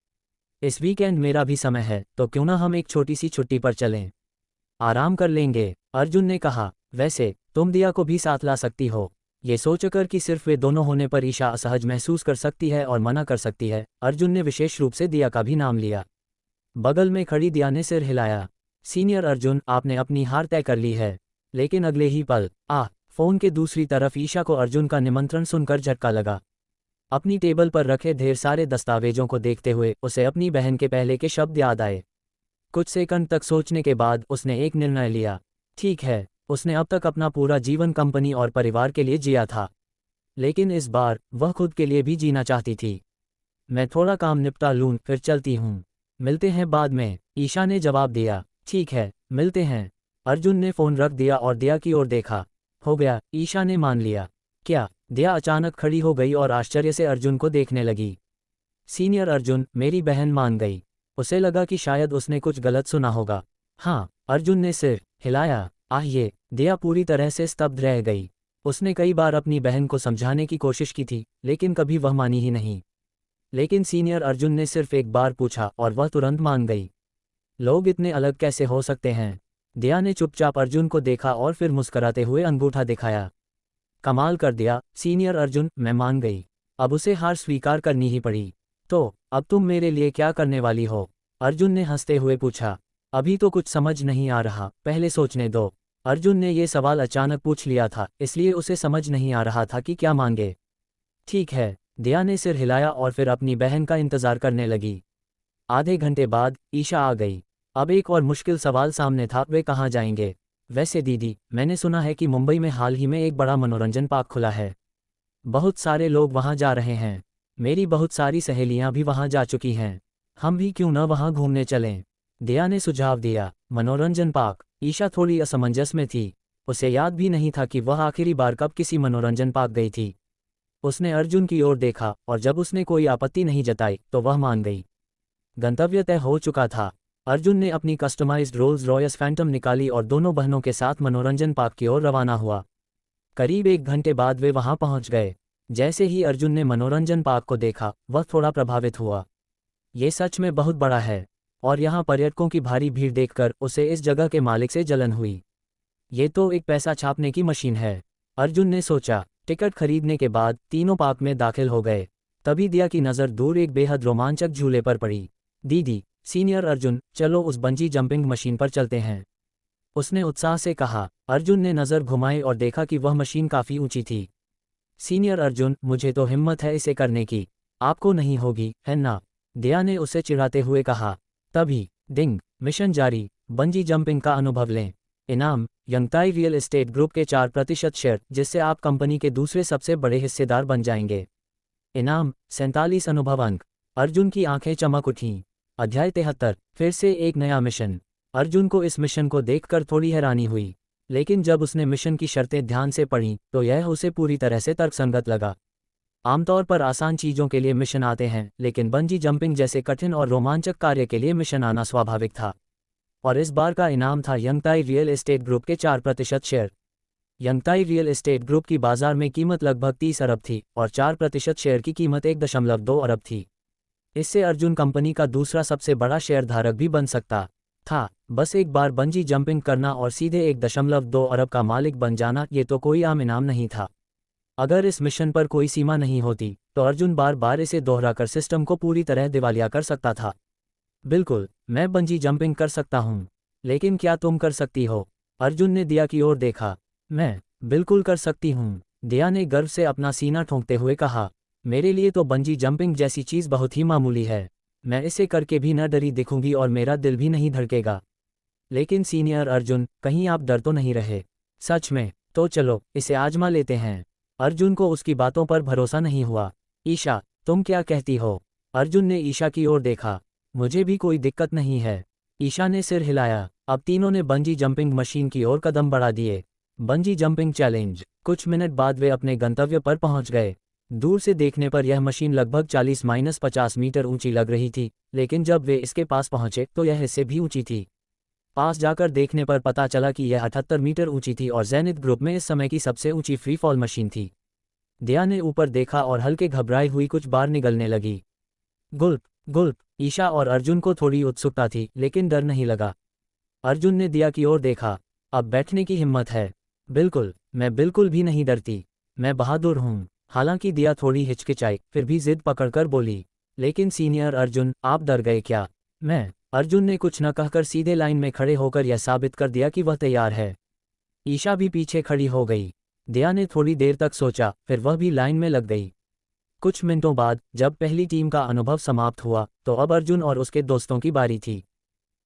इस वीकेंड मेरा भी समय है, तो क्यों ना हम एक छोटी सी छुट्टी पर चलें, आराम कर लेंगे, अर्जुन ने कहा। वैसे तुम दिया को भी साथ ला सकती हो। ये सोचकर कि सिर्फ वे दोनों होने पर ईशा असहज महसूस कर सकती है और मना कर सकती है, अर्जुन ने विशेष रूप से दिया का भी नाम लिया। बगल में खड़ी दिया ने सिर हिलाया। सीनियर अर्जुन, आपने अपनी हार तय कर ली है। लेकिन अगले ही पल फ़ोन के दूसरी तरफ ईशा को अर्जुन का निमंत्रण सुनकर झटका लगा। अपनी टेबल पर रखे ढेर सारे दस्तावेजों को देखते हुए उसे अपनी बहन के पहले के शब्द याद आए। कुछ सेकंड तक सोचने के बाद उसने एक निर्णय लिया। ठीक है, उसने अब तक अपना पूरा जीवन कंपनी और परिवार के लिए जिया था, लेकिन इस बार वह खुद के लिए भी जीना चाहती थी। मैं थोड़ा काम निपटा लूँ फिर चलती हूँ। मिलते हैं बाद में, ईशा ने जवाब दिया। ठीक है, मिलते हैं। अर्जुन ने फ़ोन रख दिया और दिया की ओर देखा। हो गया, ईशा ने मान लिया। क्या? दिया अचानक खड़ी हो गई और आश्चर्य से अर्जुन को देखने लगी। सीनियर अर्जुन, मेरी बहन मान गई। उसे लगा कि शायद उसने कुछ गलत सुना होगा। हाँ, अर्जुन ने सिर हिलाया। ये दिया पूरी तरह से स्तब्ध रह गई। उसने कई बार अपनी बहन को समझाने की कोशिश की थी, लेकिन कभी वह मानी ही नहीं। लेकिन सीनियर अर्जुन ने सिर्फ एक बार पूछा और वह तुरंत मान गई। लोग इतने अलग कैसे हो सकते हैं? दिया ने चुपचाप अर्जुन को देखा और फिर मुस्कुराते हुए अंगूठा दिखाया। कमाल कर दिया सीनियर अर्जुन, मैं मान गई। अब उसे हार स्वीकार करनी ही पड़ी। तो अब तुम मेरे लिए क्या करने वाली हो? अर्जुन ने हंसते हुए पूछा। अभी तो कुछ समझ नहीं आ रहा, पहले सोचने दो। अर्जुन ने ये सवाल अचानक पूछ लिया था, इसलिए उसे समझ नहीं आ रहा था कि क्या मांगे। ठीक है, दिया ने सिर हिलाया और फिर अपनी बहन का इंतजार करने लगी। आधे घंटे बाद ईशा आ गई। अब एक और मुश्किल सवाल सामने था, वे कहाँ जाएंगे? वैसे दीदी, मैंने सुना है कि मुंबई में हाल ही में एक बड़ा मनोरंजन पार्क खुला है। बहुत सारे लोग वहाँ जा रहे हैं। मेरी बहुत सारी सहेलियाँ भी वहाँ जा चुकी हैं। हम भी क्यों न वहाँ घूमने चलें? दिया ने सुझाव दिया। मनोरंजन पार्क? ईशा थोड़ी असमंजस में थी। उसे याद भी नहीं था कि वह आखिरी बार कब किसी मनोरंजन पार्क गई थी। उसने अर्जुन की ओर देखा और जब उसने कोई आपत्ति नहीं जताई तो वह मान गई। गंतव्य तय हो चुका था। अर्जुन ने अपनी कस्टमाइज्ड रोल्स रॉयस फैंटम निकाली और दोनों बहनों के साथ मनोरंजन पार्क की ओर रवाना हुआ। करीब 1 घंटे बाद वे वहां पहुंच गए। जैसे ही अर्जुन ने मनोरंजन पार्क को देखा, वह थोड़ा प्रभावित हुआ। ये सच में बहुत बड़ा है, और यहाँ पर्यटकों की भारी भीड़ देखकर उसे इस जगह के मालिक से जलन हुई। ये तो एक पैसा छापने की मशीन है, अर्जुन ने सोचा। टिकट खरीदने के बाद तीनों पार्क में दाखिल हो गए। तभी दिया की नज़र दूर एक बेहद रोमांचक झूले पर पड़ी। दीदी, सीनियर अर्जुन, चलो उस बंजी जंपिंग मशीन पर चलते हैं, उसने उत्साह से कहा। अर्जुन ने नज़र घुमाई और देखा कि वह मशीन काफ़ी ऊंची थी। सीनियर अर्जुन, मुझे तो हिम्मत है इसे करने की, आपको नहीं होगी, है ना? दिया ने उसे चिढ़ाते हुए कहा। तभी डिंग, मिशन जारी, बंजी जंपिंग का अनुभव लें। इनाम, यंगताई रियल एस्टेट ग्रुप के 4% शेयर, जिससे आप कंपनी के दूसरे सबसे बड़े हिस्सेदार बन जाएंगे। इनाम, 47 अनुभव अंक। अर्जुन की आंखें चमक उठीं। अध्याय 73, फिर से एक नया मिशन। अर्जुन को इस मिशन को देखकर थोड़ी हैरानी हुई, लेकिन जब उसने मिशन की शर्तें ध्यान से पढ़ीं तो यह उसे पूरी तरह से तर्कसंगत लगा। आमतौर पर आसान चीज़ों के लिए मिशन आते हैं, लेकिन बंजी जंपिंग जैसे कठिन और रोमांचक कार्य के लिए मिशन आना स्वाभाविक था। और इस बार का इनाम था यंगताई रियल एस्टेट ग्रुप के 4% शेयर। यंगताई रियल एस्टेट ग्रुप की बाजार में कीमत लगभग 30 अरब थी और 4% शेयर की कीमत 1.2 अरब थी। इससे अर्जुन कंपनी का दूसरा सबसे बड़ा शेयरधारक भी बन सकता था। बस एक बार बंजी जंपिंग करना और सीधे 1.2 अरब का मालिक बन जाना, ये तो कोई आम इनाम नहीं था। अगर इस मिशन पर कोई सीमा नहीं होती तो अर्जुन बार बार इसे दोहराकर सिस्टम को पूरी तरह दिवालिया कर सकता था। बिल्कुल, मैं बंजी जंपिंग कर सकता हूँ, लेकिन क्या तुम कर सकती हो? अर्जुन ने दिया की ओर देखा। मैं बिल्कुल कर सकती हूँ, दिया ने गर्व से अपना सीना ठोंकते हुए कहा। मेरे लिए तो बंजी जंपिंग जैसी चीज़ बहुत ही मामूली है। मैं इसे करके भी न डरी दिखूंगी और मेरा दिल भी नहीं धड़केगा। लेकिन सीनियर अर्जुन, कहीं आप डर तो नहीं रहे? सच में? तो चलो इसे आजमा लेते हैं। अर्जुन को उसकी बातों पर भरोसा नहीं हुआ। ईशा, तुम क्या कहती हो? अर्जुन ने ईशा की ओर देखा। मुझे भी कोई दिक्कत नहीं है, ईशा ने सिर हिलाया। अब तीनों ने बंजी जंपिंग मशीन की ओर कदम बढ़ा दिए। Bungee jumping challenge. कुछ मिनट बाद वे अपने गंतव्य पर पहुंच गए। दूर से देखने पर यह मशीन लगभग 40-50 मीटर ऊंची लग रही थी, लेकिन जब वे इसके पास पहुंचे तो यह इससे भी ऊंची थी। पास जाकर देखने पर पता चला कि यह 78 मीटर ऊंची थी और ज़ेनिथ ग्रुप में इस समय की सबसे ऊंची फ्री फॉल मशीन थी। दया ने ऊपर देखा और हल्के घबराई हुई कुछ बार निगलने लगी। गुल्प गुल्प। ईशा और अर्जुन को थोड़ी उत्सुकता थी, लेकिन डर नहीं लगा। अर्जुन ने दिया की ओर देखा। अब बैठने की हिम्मत है। बिल्कुल, मैं बिल्कुल भी नहीं डरती। मैं बहादुर हूँ। हालांकि दिया थोड़ी हिचकिचाई, फिर भी जिद पकड़कर बोली, लेकिन सीनियर अर्जुन, आप डर गए क्या? मैं। अर्जुन ने कुछ न कहकर सीधे लाइन में खड़े होकर यह साबित कर दिया कि वह तैयार है। ईशा भी पीछे खड़ी हो गई। दया ने थोड़ी देर तक सोचा, फिर वह भी लाइन में लग गई। कुछ मिनटों बाद जब पहली टीम का अनुभव समाप्त हुआ तो अब अर्जुन और उसके दोस्तों की बारी थी।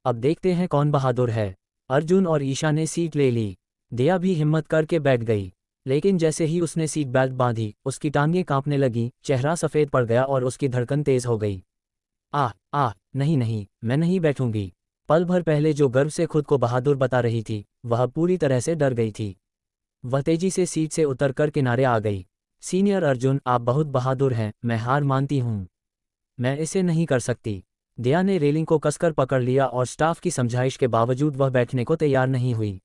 अब देखते हैं कौन बहादुर है। अर्जुन और ईशा ने सीट ले ली। दया भी हिम्मत करके बैठ गई, लेकिन जैसे ही उसने सीट बेल्ट बांधी उसकी टांगें कांपने लगीं, चेहरा सफ़ेद पड़ गया और उसकी धड़कन तेज हो गई। नहीं नहीं, मैं नहीं बैठूंगी। पल भर पहले जो गर्व से खुद को बहादुर बता रही थी, वह पूरी तरह से डर गई थी। वह तेजी से सीट से उतरकर किनारे आ गई। सीनियर अर्जुन, आप बहुत बहादुर हैं, मैं हार मानती हूँ। मैं इसे नहीं कर सकती। दया ने रेलिंग को कसकर पकड़ लिया और स्टाफ की समझाइश के बावजूद वह बैठने को तैयार नहीं हुई।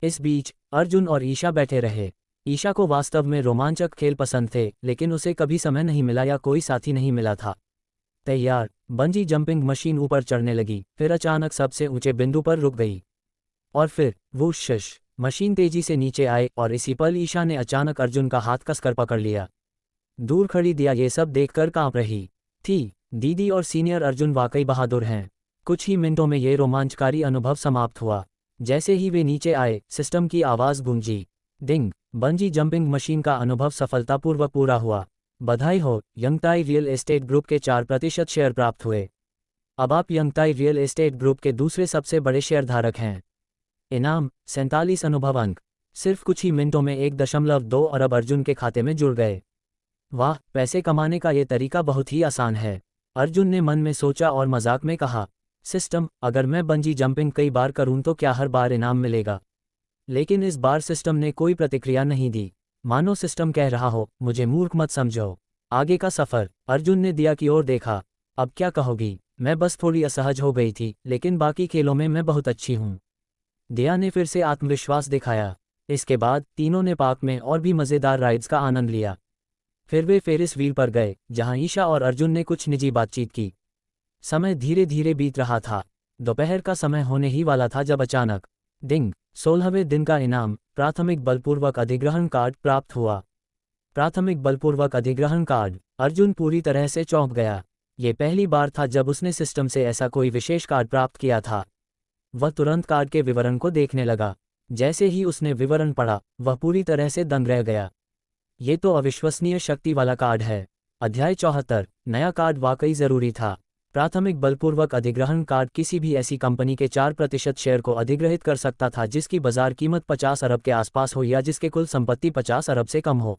इस बीच अर्जुन और ईशा बैठे रहे। ईशा को वास्तव में रोमांचक खेल पसंद थे, लेकिन उसे कभी समय नहीं मिला या कोई साथी नहीं मिला था। तैयार। बंजी जंपिंग मशीन ऊपर चढ़ने लगी, फिर अचानक सबसे ऊंचे बिंदु पर रुक गई। और फिर वूश, मशीन तेजी से नीचे आए और इसी पल ईशा ने अचानक अर्जुन का हाथ कसकर पकड़ लिया। दूर खड़ी दिया ये सब देखकर कांप रही थी। दीदी और सीनियर अर्जुन वाकई बहादुर हैं। कुछ ही मिनटों में ये रोमांचकारी अनुभव समाप्त हुआ। जैसे ही वे नीचे आए, सिस्टम की आवाज़ गूंजी। डिंग। बंजी जंपिंग मशीन का अनुभव सफलतापूर्वक पूरा हुआ। बधाई हो, यंगताई रियल एस्टेट ग्रुप के 4% शेयर प्राप्त हुए। अब आप यंगताई रियल एस्टेट ग्रुप के दूसरे सबसे बड़े शेयरधारक हैं। इनाम 47 अनुभव अंक। सिर्फ कुछ ही मिनटों में 1.2 अरब अर्जुन के खाते में जुड़ गए। वाह, पैसे कमाने का ये तरीका बहुत ही आसान है, अर्जुन ने मन में सोचा और मजाक में कहा। सिस्टम, अगर मैं बंजी जंपिंग कई बार करूं तो क्या हर बार इनाम मिलेगा? लेकिन इस बार सिस्टम ने कोई प्रतिक्रिया नहीं दी, मानो सिस्टम कह रहा हो, मुझे मूर्ख मत समझो। आगे का सफ़र। अर्जुन ने दिया की ओर देखा। अब क्या कहोगी? मैं बस थोड़ी असहज हो गई थी, लेकिन बाकी खेलों में मैं बहुत अच्छी हूँ। दिया ने फिर से आत्मविश्वास दिखाया। इसके बाद तीनों ने पार्क में और भी मज़ेदार राइड्स का आनंद लिया। फिर वे फेरिस व्हील पर गए, जहां ईशा और अर्जुन ने कुछ निजी बातचीत की। समय धीरे धीरे बीत रहा था। दोपहर का समय होने ही वाला था जब अचानक डिंग। 16वें दिन का इनाम, प्राथमिक बलपूर्वक अधिग्रहण कार्ड प्राप्त हुआ। प्राथमिक बलपूर्वक अधिग्रहण कार्ड। अर्जुन पूरी तरह से चौंक गया। ये पहली बार था जब उसने सिस्टम से ऐसा कोई विशेष कार्ड प्राप्त किया था। वह तुरंत कार्ड के विवरण को देखने लगा। जैसे ही उसने विवरण पढ़ा, वह पूरी तरह से दंग रह गया। ये तो अविश्वसनीय शक्ति वाला कार्ड है। अध्याय 74। नया कार्ड वाकई ज़रूरी था। प्राथमिक बलपूर्वक अधिग्रहण कार्ड किसी भी ऐसी कंपनी के 4% शेयर को अधिग्रहित कर सकता था जिसकी बाजार कीमत 50 अरब के आसपास हो या जिसके कुल संपत्ति 50 अरब से कम हो।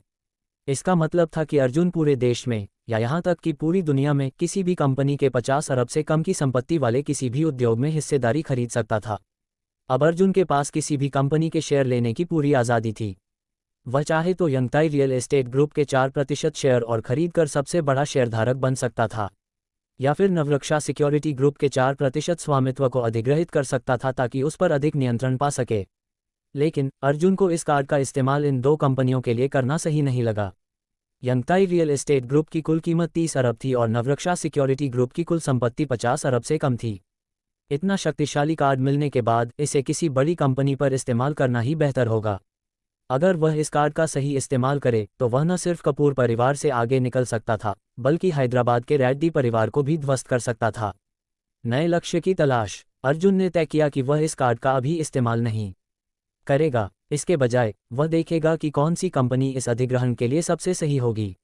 इसका मतलब था कि अर्जुन पूरे देश में, या यहाँ तक कि पूरी दुनिया में, किसी भी कंपनी के 50 अरब से कम की संपत्ति वाले किसी भी उद्योग में हिस्सेदारी खरीद सकता था। अब अर्जुन के पास किसी भी कंपनी के शेयर लेने की पूरी आज़ादी थी। वह चाहे तो यंगताई रियल एस्टेट ग्रुप के 4% शेयर और खरीद कर सबसे बड़ा शेयरधारक बन सकता था, या फिर नवरक्षा सिक्योरिटी ग्रुप के 4% स्वामित्व को अधिग्रहित कर सकता था ताकि उस पर अधिक नियंत्रण पा सके। लेकिन अर्जुन को इस कार्ड का इस्तेमाल इन दो कंपनियों के लिए करना सही नहीं लगा। यंगताई रियल एस्टेट ग्रुप की कुल कीमत 30 अरब थी और नवरक्षा सिक्योरिटी ग्रुप की कुल संपत्ति 50 अरब से कम थी। इतना शक्तिशाली कार्ड मिलने के बाद इसे किसी बड़ी कंपनी पर इस्तेमाल करना ही बेहतर होगा। अगर वह इस कार्ड का सही इस्तेमाल करे तो वह न सिर्फ कपूर परिवार से आगे निकल सकता था, बल्कि हैदराबाद के रेड्डी परिवार को भी ध्वस्त कर सकता था। नए लक्ष्य की तलाश। अर्जुन ने तय किया कि वह इस कार्ड का अभी इस्तेमाल नहीं करेगा। इसके बजाय वह देखेगा कि कौन सी कंपनी इस अधिग्रहण के लिए सबसे सही होगी।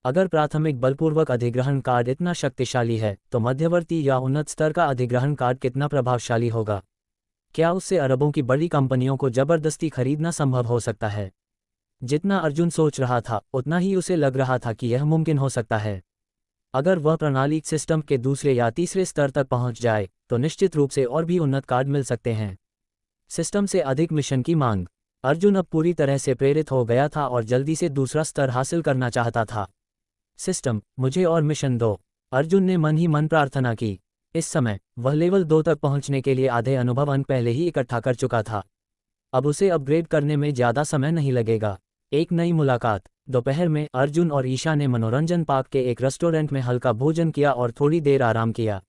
अगर प्राथमिक बलपूर्वक अधिग्रहण कार्ड इतना शक्तिशाली है, तो मध्यवर्ती या उन्नत स्तर का अधिग्रहण कार्ड कितना प्रभावशाली होगा? क्या उससे अरबों की बड़ी कंपनियों को जबरदस्ती खरीदना संभव हो सकता है? जितना अर्जुन सोच रहा था, उतना ही उसे लग रहा था कि यह मुमकिन हो सकता है। अगर वह प्रणाली सिस्टम के दूसरे या तीसरे स्तर तक पहुंच जाए, तो निश्चित रूप से और भी उन्नत कार्ड मिल सकते हैं। सिस्टम से अधिक मिशन की मांग। अर्जुन अब पूरी तरह से प्रेरित हो गया था और जल्दी से दूसरा स्तर हासिल करना चाहता था। सिस्टम, मुझे और मिशन दो, अर्जुन ने मन ही मन प्रार्थना की। इस समय वह लेवल 2 तक पहुंचने के लिए आधे अनुभव अंक पहले ही इकट्ठा कर चुका था। अब उसे अपग्रेड करने में ज़्यादा समय नहीं लगेगा। एक नई मुलाकात। दोपहर में अर्जुन और ईशा ने मनोरंजन पार्क के एक रेस्टोरेंट में हल्का भोजन किया और थोड़ी देर आराम किया।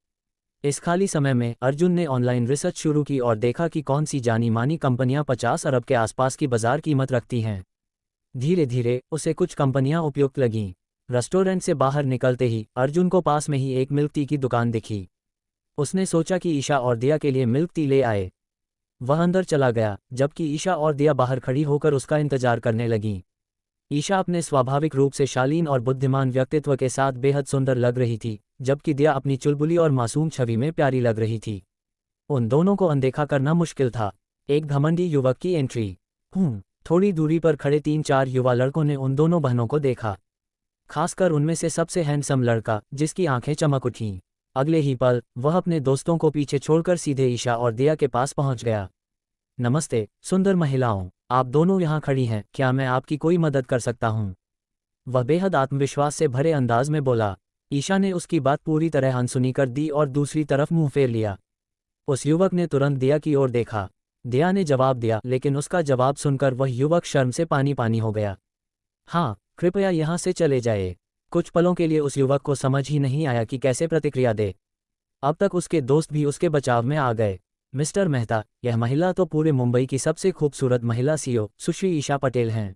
इस खाली समय में अर्जुन ने ऑनलाइन रिसर्च शुरू की और देखा कि कौन सी जानी मानी कंपनियां 50 अरब के आसपास की बाजार कीमत रखती हैं। धीरे धीरे उसे कुछ कंपनियां उपयुक्त लगीं। रेस्टोरेंट से बाहर निकलते ही अर्जुन को पास में ही एक मिल्क टी की दुकान दिखी। उसने सोचा कि ईशा और दिया के लिए मिल्क टी ले आए। वह अंदर चला गया, जबकि ईशा और दिया बाहर खड़ी होकर उसका इंतजार करने लगीं। ईशा अपने स्वाभाविक रूप से शालीन और बुद्धिमान व्यक्तित्व के साथ बेहद सुंदर लग रही थी, जबकि दिया अपनी चुलबुली और मासूम छवि में प्यारी लग रही थी। उन दोनों को अनदेखा करना मुश्किल था। एक घमंडी युवक की एंट्री। थोड़ी दूरी पर खड़े 3-4 युवा लड़कों ने उन दोनों बहनों को देखा, खासकर उनमें से सबसे हैंडसम लड़का, जिसकी आंखें चमक उठीं। अगले ही पल वह अपने दोस्तों को पीछे छोड़कर सीधे ईशा और दिया के पास पहुंच गया। नमस्ते सुंदर महिलाओं, आप दोनों यहाँ खड़ी हैं, क्या मैं आपकी कोई मदद कर सकता हूँ? वह बेहद आत्मविश्वास से भरे अंदाज में बोला। ईशा ने उसकी बात पूरी तरह अनसुनी कर दी और दूसरी तरफ मुंह फेर लिया। उस युवक ने तुरंत दिया की ओर देखा। दिया ने जवाब दिया, लेकिन उसका जवाब सुनकर वह युवक शर्म से पानी पानी हो गया। हाँ, कृपया यहाँ से चले जाए। कुछ पलों के लिए उस युवक को समझ ही नहीं आया कि कैसे प्रतिक्रिया दे। अब तक उसके दोस्त भी उसके बचाव में आ गए। मिस्टर मेहता, यह महिला तो पूरे मुंबई की सबसे खूबसूरत महिला सीईओ सुश्री ईशा पटेल हैं।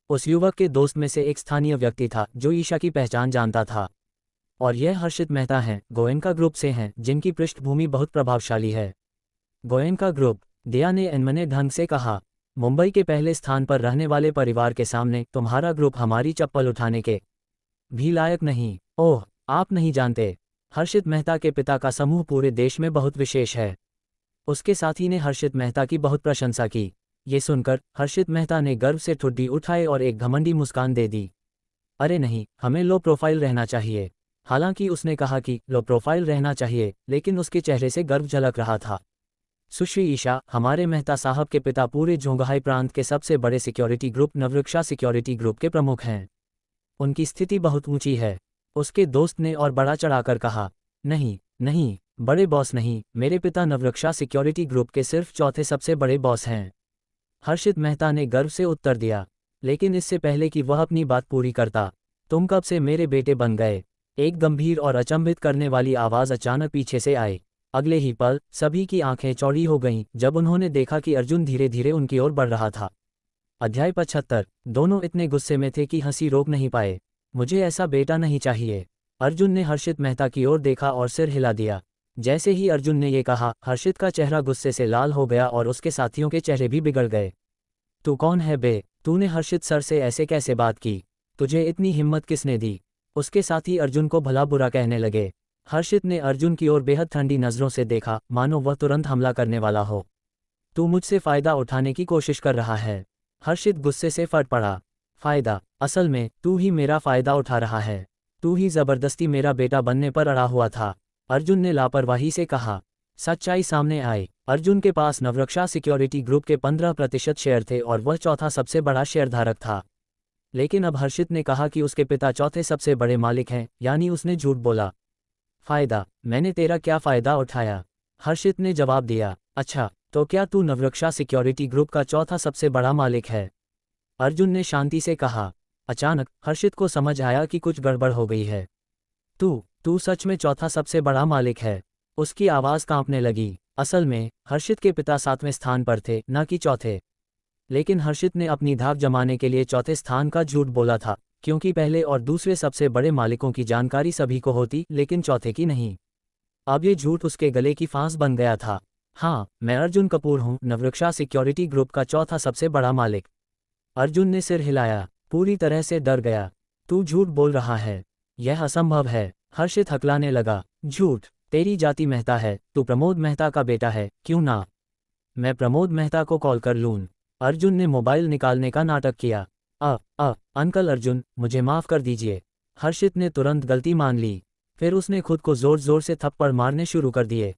उस युवक के दोस्त में से एक स्थानीय व्यक्ति था जो ईशा की पहचान जानता था। और यह हर्षित मेहता हैं, गोयनका ग्रुप से हैं, जिनकी पृष्ठभूमि बहुत प्रभावशाली है। गोयनका ग्रुप, दिया ने अनमने ढंग से कहा। मुंबई के पहले स्थान पर रहने वाले परिवार के सामने तुम्हारा ग्रुप हमारी चप्पल उठाने के भी लायक नहीं। ओह, आप नहीं जानते, हर्षित मेहता के पिता का समूह पूरे देश में बहुत विशेष है। उसके साथी ने हर्षित मेहता की बहुत प्रशंसा की। ये सुनकर हर्षित मेहता ने गर्व से ठुड्डी उठाए और एक घमंडी मुस्कान दे दी। अरे नहीं, हमें लो प्रोफाइल रहना चाहिए। हालांकि उसने कहा कि लो प्रोफाइल रहना चाहिए, लेकिन उसके चेहरे से गर्व झलक रहा था। सुश्री ईशा, हमारे मेहता साहब के पिता पूरे जोंगहाई प्रांत के सबसे बड़े सिक्योरिटी ग्रुप नवरक्षा सिक्योरिटी ग्रुप के प्रमुख हैं। उनकी स्थिति बहुत ऊंची है। उसके दोस्त ने और बड़ा चढ़ाकर कहा। नहीं नहीं, बड़े बॉस नहीं, मेरे पिता नवरक्षा सिक्योरिटी ग्रुप के सिर्फ चौथे सबसे बड़े बॉस हैं। हर्षित मेहता ने गर्व से उत्तर दिया। लेकिन इससे पहले कि वह अपनी बात पूरी करता, तुम कब से मेरे बेटे बन गए? एक गंभीर और अचंभित करने वाली आवाज़ अचानक पीछे से आई। अगले ही पल सभी की आंखें चौड़ी हो गईं जब उन्होंने देखा कि अर्जुन धीरे धीरे उनकी ओर बढ़ रहा था। अध्याय 75। दोनों इतने गुस्से में थे कि हंसी रोक नहीं पाए। मुझे ऐसा बेटा नहीं चाहिए। अर्जुन ने हर्षित मेहता की ओर देखा और सिर हिला दिया। जैसे ही अर्जुन ने ये कहा, हर्षित का चेहरा गुस्से से लाल हो गया और उसके साथियों के चेहरे भी बिगड़ गए। तू कौन है बे? तूने हर्षित सर से ऐसे कैसे बात की? तुझे इतनी हिम्मत किसने दी? उसके साथी अर्जुन को भला बुरा कहने लगे। हर्षित ने अर्जुन की ओर बेहद ठंडी नज़रों से देखा, मानो वह तुरंत हमला करने वाला हो। तू मुझसे फ़ायदा उठाने की कोशिश कर रहा है। हर्षित गुस्से से फट पड़ा। फ़ायदा? असल में तू ही मेरा फ़ायदा उठा रहा है। तू ही ज़बरदस्ती मेरा बेटा बनने पर अड़ा हुआ था, अर्जुन ने लापरवाही से कहा। सच्चाई सामने आई। अर्जुन के पास नवरक्षा सिक्योरिटी ग्रुप के 15% शेयर थे और वह चौथा सबसे बड़ा शेयरधारक था। लेकिन अब हर्षित ने कहा कि उसके पिता चौथे सबसे बड़े मालिक हैं, यानी उसने झूठ बोला। फ़ायदा? मैंने तेरा क्या फ़ायदा उठाया? हर्षित ने जवाब दिया। अच्छा, तो क्या तू नवरक्षा सिक्योरिटी ग्रुप का चौथा सबसे बड़ा मालिक है? अर्जुन ने शांति से कहा। अचानक हर्षित को समझ आया कि कुछ गड़बड़ हो गई है। तू सच में चौथा सबसे बड़ा मालिक है? उसकी आवाज़ कांपने लगी। असल में हर्षित के पिता 7वें स्थान पर थे, न कि चौथे। लेकिन हर्षित ने अपनी धाक जमाने के लिए चौथे स्थान का झूठ बोला था, क्योंकि पहले और दूसरे सबसे बड़े मालिकों की जानकारी सभी को होती, लेकिन चौथे की नहीं। अब ये झूठ उसके गले की फांस बन गया था। हाँ, मैं अर्जुन कपूर हूँ, नवरक्षा सिक्योरिटी ग्रुप का चौथा सबसे बड़ा मालिक। अर्जुन ने सिर हिलाया, पूरी तरह से डर गया। तू झूठ बोल रहा है। यह असंभव है। हर्षित हकलाने लगा। झूठ? तेरी जाति मेहता है, तू प्रमोद मेहता का बेटा है, क्यों ना? मैं प्रमोद मेहता को कॉल कर लूँ? अर्जुन ने मोबाइल निकालने का नाटक किया। अंकल अर्जुन, मुझे माफ़ कर दीजिए। हर्षित ने तुरंत गलती मान ली। फिर उसने खुद को ज़ोर ज़ोर से थप्पड़ मारने शुरू कर दिए।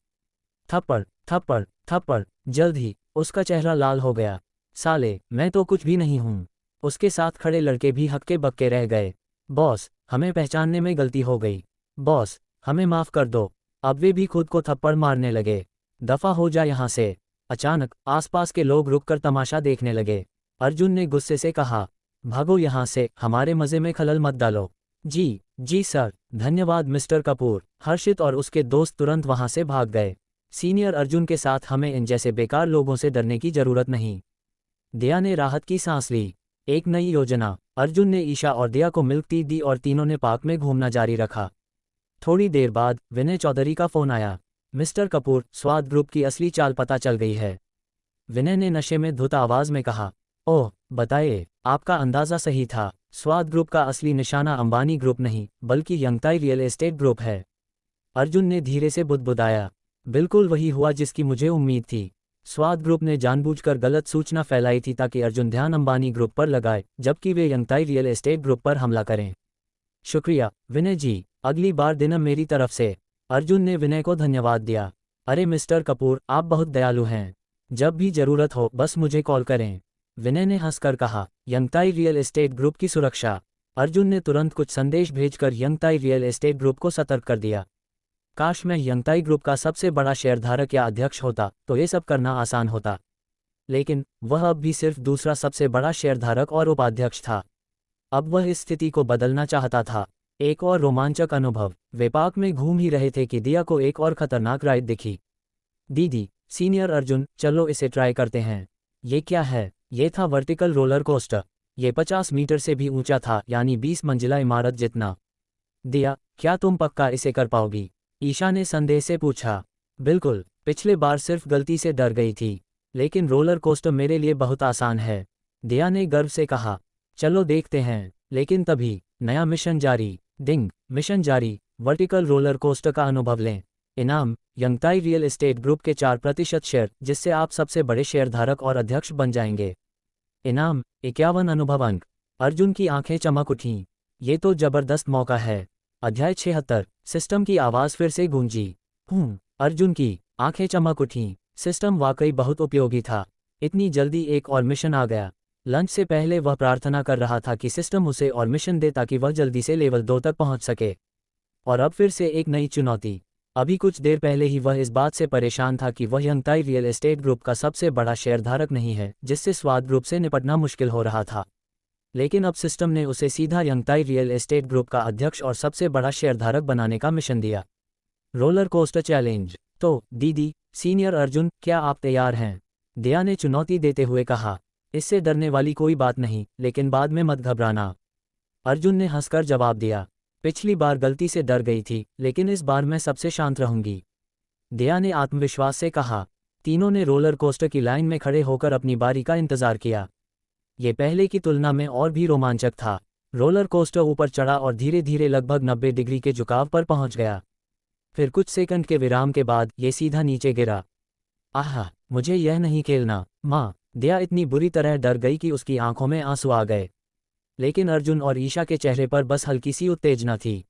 थप्पड़ थप्पड़ थप्पड़। जल्द ही उसका चेहरा लाल हो गया। साले, मैं तो कुछ भी नहीं हूँ। उसके साथ खड़े लड़के भी हक्के बक्के रह गए। बॉस, हमें पहचानने में गलती हो गई। बॉस, हमें माफ़ कर दो। अब वे भी खुद को थप्पड़ मारने लगे। दफ़ा हो जा यहाँ से। अचानक आसपास के लोग रुककर तमाशा देखने लगे। अर्जुन ने गुस्से से कहा, भागो यहाँ से, हमारे मज़े में खलल मत डालो। जी सर, धन्यवाद मिस्टर कपूर। हर्षित और उसके दोस्त तुरंत वहाँ से भाग गए। सीनियर अर्जुन के साथ हमें इन जैसे बेकार लोगों से डरने की जरूरत नहीं। दिया ने राहत की सांस ली। एक नई योजना। अर्जुन ने ईशा और दिया को मिल्क टी दी और तीनों ने पार्क में घूमना जारी रखा। थोड़ी देर बाद विनय चौधरी का फोन आया। मिस्टर कपूर, स्वाद ग्रुप की असली चाल पता चल गई है। विनय ने नशे में धुत आवाज में कहा। ओह, बताइए, आपका अंदाजा सही था। स्वाद ग्रुप का असली निशाना अंबानी ग्रुप नहीं बल्कि यंगताई रियल एस्टेट ग्रुप है। अर्जुन ने धीरे से बुदबुदाया। बिल्कुल वही हुआ जिसकी मुझे उम्मीद थी। स्वाद ग्रुप ने जानबूझकर गलत सूचना फैलाई थी ताकि अर्जुन ध्यान अंबानी ग्रुप पर लगाए जबकि वे यंगताई रियल एस्टेट ग्रुप पर हमला करें। शुक्रिया विनय जी, अगली बार दिनम मेरी तरफ से। अर्जुन ने विनय को धन्यवाद दिया। अरे मिस्टर कपूर, आप बहुत दयालु हैं। जब भी जरूरत हो बस मुझे कॉल करें। विनय ने हंसकर कहा। यंगताई रियल एस्टेट ग्रुप की सुरक्षा। अर्जुन ने तुरंत कुछ संदेश भेजकर यंगताई रियल एस्टेट ग्रुप को सतर्क कर दिया। काश मैं यंगताई ग्रुप का सबसे बड़ा शेयरधारक या अध्यक्ष होता तो ये सब करना आसान होता। लेकिन वह अब भी सिर्फ दूसरा सबसे बड़ा शेयरधारक और उपाध्यक्ष था। अब वह इस स्थिति को बदलना चाहता था। एक और रोमांचक अनुभव। वे पार्क में घूम ही रहे थे कि दिया को एक और खतरनाक राइड दिखी। दीदी, सीनियर अर्जुन, चलो इसे ट्राई करते हैं। ये क्या है? ये था वर्टिकल रोलर कोस्टर। ये 50 मीटर से भी ऊंचा था, यानी 20 मंजिला इमारत जितना। दिया, क्या तुम पक्का इसे कर पाओगी? ईशा ने संदेह से पूछा। बिल्कुल, पिछले बार सिर्फ गलती से डर गई थी, लेकिन रोलर कोस्टर मेरे लिए बहुत आसान है। दिया ने गर्व से कहा। चलो देखते हैं। लेकिन तभी नया मिशन जारी। डिंग, मिशन जारी। वर्टिकल रोलर कोस्टर का अनुभव लें। इनाम, यंगताई रियल एस्टेट ग्रुप के 4% शेयर, जिससे आप सबसे बड़े शेयरधारक और अध्यक्ष बन जाएंगे। इनाम, 51 अनुभव अंक। अर्जुन की आंखें चमक उठीं। ये तो जबरदस्त मौका है। अध्याय 76। सिस्टम की आवाज़ फिर से गूंजी। अर्जुन की आंखें चमक उठीं। सिस्टम वाकई बहुत उपयोगी था। इतनी जल्दी एक और मिशन आ गया। लंच से पहले वह प्रार्थना कर रहा था कि सिस्टम उसे और मिशन दे ताकि वह जल्दी से लेवल 2 तक पहुंच सके। और अब फिर से एक नई चुनौती। अभी कुछ देर पहले ही वह इस बात से परेशान था कि वह यंगताई रियल एस्टेट ग्रुप का सबसे बड़ा शेयरधारक नहीं है, जिससे स्वाद ग्रुप से निपटना मुश्किल हो रहा था। लेकिन अब सिस्टम ने उसे सीधा यंगताई रियल एस्टेट ग्रुप का अध्यक्ष और सबसे बड़ा शेयरधारक बनाने का मिशन दिया। Roller coaster challenge. तो दीदी, सीनियर अर्जुन, क्या आप तैयार हैं? दिया ने चुनौती देते हुए कहा। इससे डरने वाली कोई बात नहीं, लेकिन बाद में मत घबराना। अर्जुन ने हंसकर जवाब दिया। पिछली बार गलती से डर गई थी, लेकिन इस बार मैं सबसे शांत रहूंगी। दिया ने आत्मविश्वास से कहा। तीनों ने रोलर कोस्टर की लाइन में खड़े होकर अपनी बारी का इंतजार किया। ये पहले की तुलना में और भी रोमांचक था। रोलर कोस्टर ऊपर चढ़ा और धीरे धीरे लगभग 90 डिग्री के झुकाव पर पहुंच गया। फिर कुछ सेकंड के विराम के बाद ये सीधा नीचे गिरा। आहा, मुझे यह नहीं खेलना, माँ। दिया इतनी बुरी तरह डर गई कि उसकी आंखों में आंसू आ गए। लेकिन अर्जुन और ईशा के चेहरे पर बस हल्की सी उत्तेजना थी।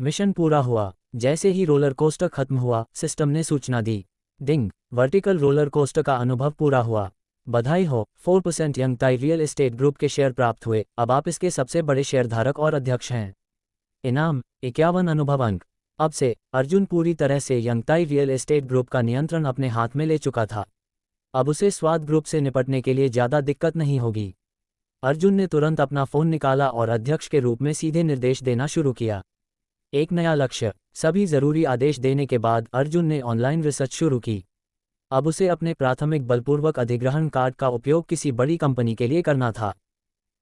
मिशन पूरा हुआ। जैसे ही रोलर कोस्टर खत्म हुआ, सिस्टम ने सूचना दी। डिंग, वर्टिकल रोलर कोस्टर का अनुभव पूरा हुआ। बधाई हो, 4% यंगताई रियल एस्टेट ग्रुप के शेयर प्राप्त हुए। अब आप इसके सबसे बड़े शेयरधारक और अध्यक्ष हैं। इनाम, 51 अनुभव अंक। अब से अर्जुन पूरी तरह से यंगताई रियल एस्टेट ग्रुप का नियंत्रण अपने हाथ में ले चुका था। अब उसे स्वाद ग्रुप से निपटने के लिए ज़्यादा दिक्कत नहीं होगी। अर्जुन ने तुरंत अपना फ़ोन निकाला और अध्यक्ष के रूप में सीधे निर्देश देना शुरू किया। एक नया लक्ष्य। सभी ज़रूरी आदेश देने के बाद अर्जुन ने ऑनलाइन रिसर्च शुरू की। अब उसे अपने प्राथमिक बलपूर्वक अधिग्रहण कार्ड का उपयोग किसी बड़ी कंपनी के लिए करना था।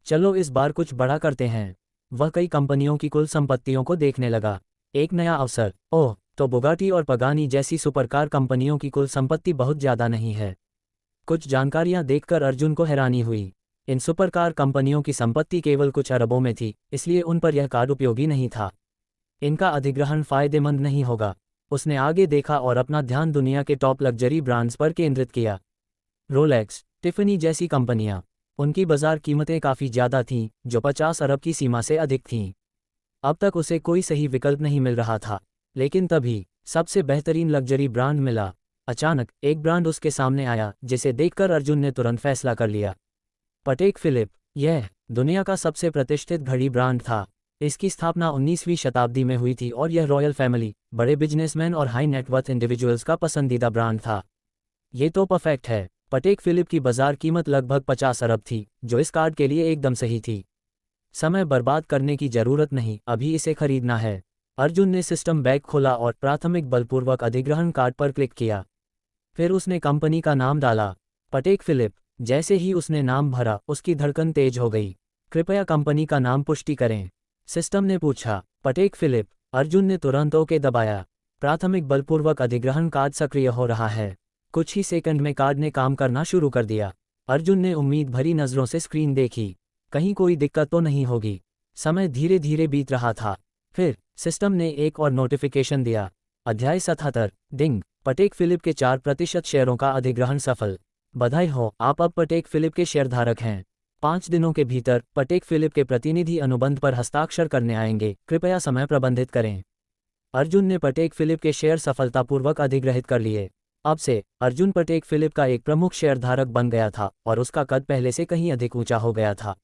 चलो इस बार कुछ बड़ा करते हैं। वह कई कंपनियों की कुल संपत्तियों को देखने लगा। एक नया अवसर। ओह, तो बुगाटी और पगानी जैसी सुपरकार कंपनियों की कुल संपत्ति बहुत ज़्यादा नहीं है। कुछ जानकारियां देखकर अर्जुन को हैरानी हुई। इन सुपरकार कंपनियों की संपत्ति केवल कुछ अरबों में थी, इसलिए उन पर यह कार्ड उपयोगी नहीं था। इनका अधिग्रहण फायदेमंद नहीं होगा। उसने आगे देखा और अपना ध्यान दुनिया के टॉप लग्जरी ब्रांड्स पर केंद्रित किया। रोलेक्स, टिफनी जैसी कंपनियां। उनकी बाजार कीमतें काफ़ी ज़्यादा थीं, जो 50 अरब की सीमा से अधिक थीं। अब तक उसे कोई सही विकल्प नहीं मिल रहा था, लेकिन तभी सबसे बेहतरीन लग्जरी ब्रांड मिला। अचानक एक ब्रांड उसके सामने आया जिसे देखकर अर्जुन ने तुरंत फैसला कर लिया। पटेक फिलिप, यह दुनिया का सबसे प्रतिष्ठित घड़ी ब्रांड था। इसकी स्थापना 19वीं शताब्दी में हुई थी और यह रॉयल फैमिली, बड़े बिजनेसमैन और हाई नेटवर्थ इंडिविजुअल्स का पसंदीदा ब्रांड था। ये तो परफेक्ट है। पटेक फिलिप की बाजार कीमत लगभग 50 अरब थी, जो इस कार्ड के लिए एकदम सही थी। समय बर्बाद करने की जरूरत नहीं, अभी इसे खरीदना है। अर्जुन ने सिस्टम बैग खोला और प्राथमिक बलपूर्वक अधिग्रहण कार्ड पर क्लिक किया। फिर उसने कंपनी का नाम डाला, पटेक फिलिप। जैसे ही उसने नाम भरा, उसकी धड़कन तेज हो गई। कृपया कंपनी का नाम पुष्टि करें, सिस्टम ने पूछा। पटेक फिलिप। अर्जुन ने तुरंत ओके दबाया। प्राथमिक बलपूर्वक अधिग्रहण कार्ड सक्रिय हो रहा है। कुछ ही सेकंड में कार्ड ने काम करना शुरू कर दिया। अर्जुन ने उम्मीद भरी नज़रों से स्क्रीन देखी, कहीं कोई दिक्कत तो नहीं होगी। समय धीरे धीरे बीत रहा था। फिर सिस्टम ने एक और नोटिफिकेशन दिया, अध्याय 77, डिंग, पटेक फिलिप के 4% शेयरों का अधिग्रहण सफल। बधाई हो, आप अब पटेक फिलिप के शेयरधारक हैं। 5 दिनों के भीतर पटेक फिलिप के प्रतिनिधि अनुबंध पर हस्ताक्षर करने आएंगे, कृपया समय प्रबंधित करें। अर्जुन ने पटेक फिलिप के शेयर सफलतापूर्वक अधिग्रहित कर लिए। अब से अर्जुन पटेक फिलिप का एक प्रमुख शेयरधारक बन गया था और उसका कद पहले से कहीं अधिक ऊंचा हो गया था।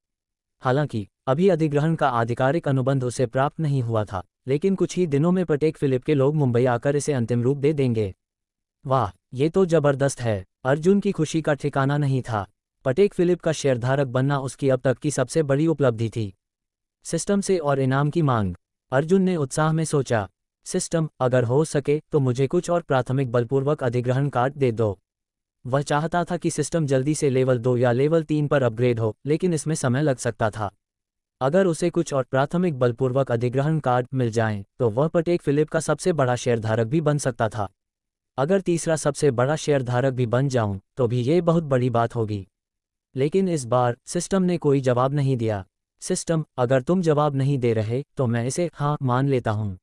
हालांकि अभी अधिग्रहण का आधिकारिक अनुबंध उसे प्राप्त नहीं हुआ था, लेकिन कुछ ही दिनों में पटेक फिलिप के लोग मुंबई आकर इसे अंतिम रूप दे देंगे। वाह, ये तो जबरदस्त है। अर्जुन की खुशी का ठिकाना नहीं था। पटेक फिलिप का शेयरधारक बनना उसकी अब तक की सबसे बड़ी उपलब्धि थी। सिस्टम से और इनाम की मांग। अर्जुन ने उत्साह में सोचा, सिस्टम, अगर हो सके तो मुझे कुछ और प्राथमिक बलपूर्वक अधिग्रहण कार्ड दे दो। वह चाहता था कि सिस्टम जल्दी से लेवल 2 या लेवल 3 पर अपग्रेड हो, लेकिन इसमें समय लग सकता था। अगर उसे कुछ और प्राथमिक बलपूर्वक अधिग्रहण कार्ड मिल जाएं, तो वह पटेक फिलिप का सबसे बड़ा शेयरधारक भी बन सकता था। अगर तीसरा सबसे बड़ा शेयरधारक भी बन जाऊं, तो भी ये बहुत बड़ी बात होगी। लेकिन इस बार सिस्टम ने कोई जवाब नहीं दिया। सिस्टम, अगर तुम जवाब नहीं दे रहे तो मैं इसे हाँ मान लेता हूँ।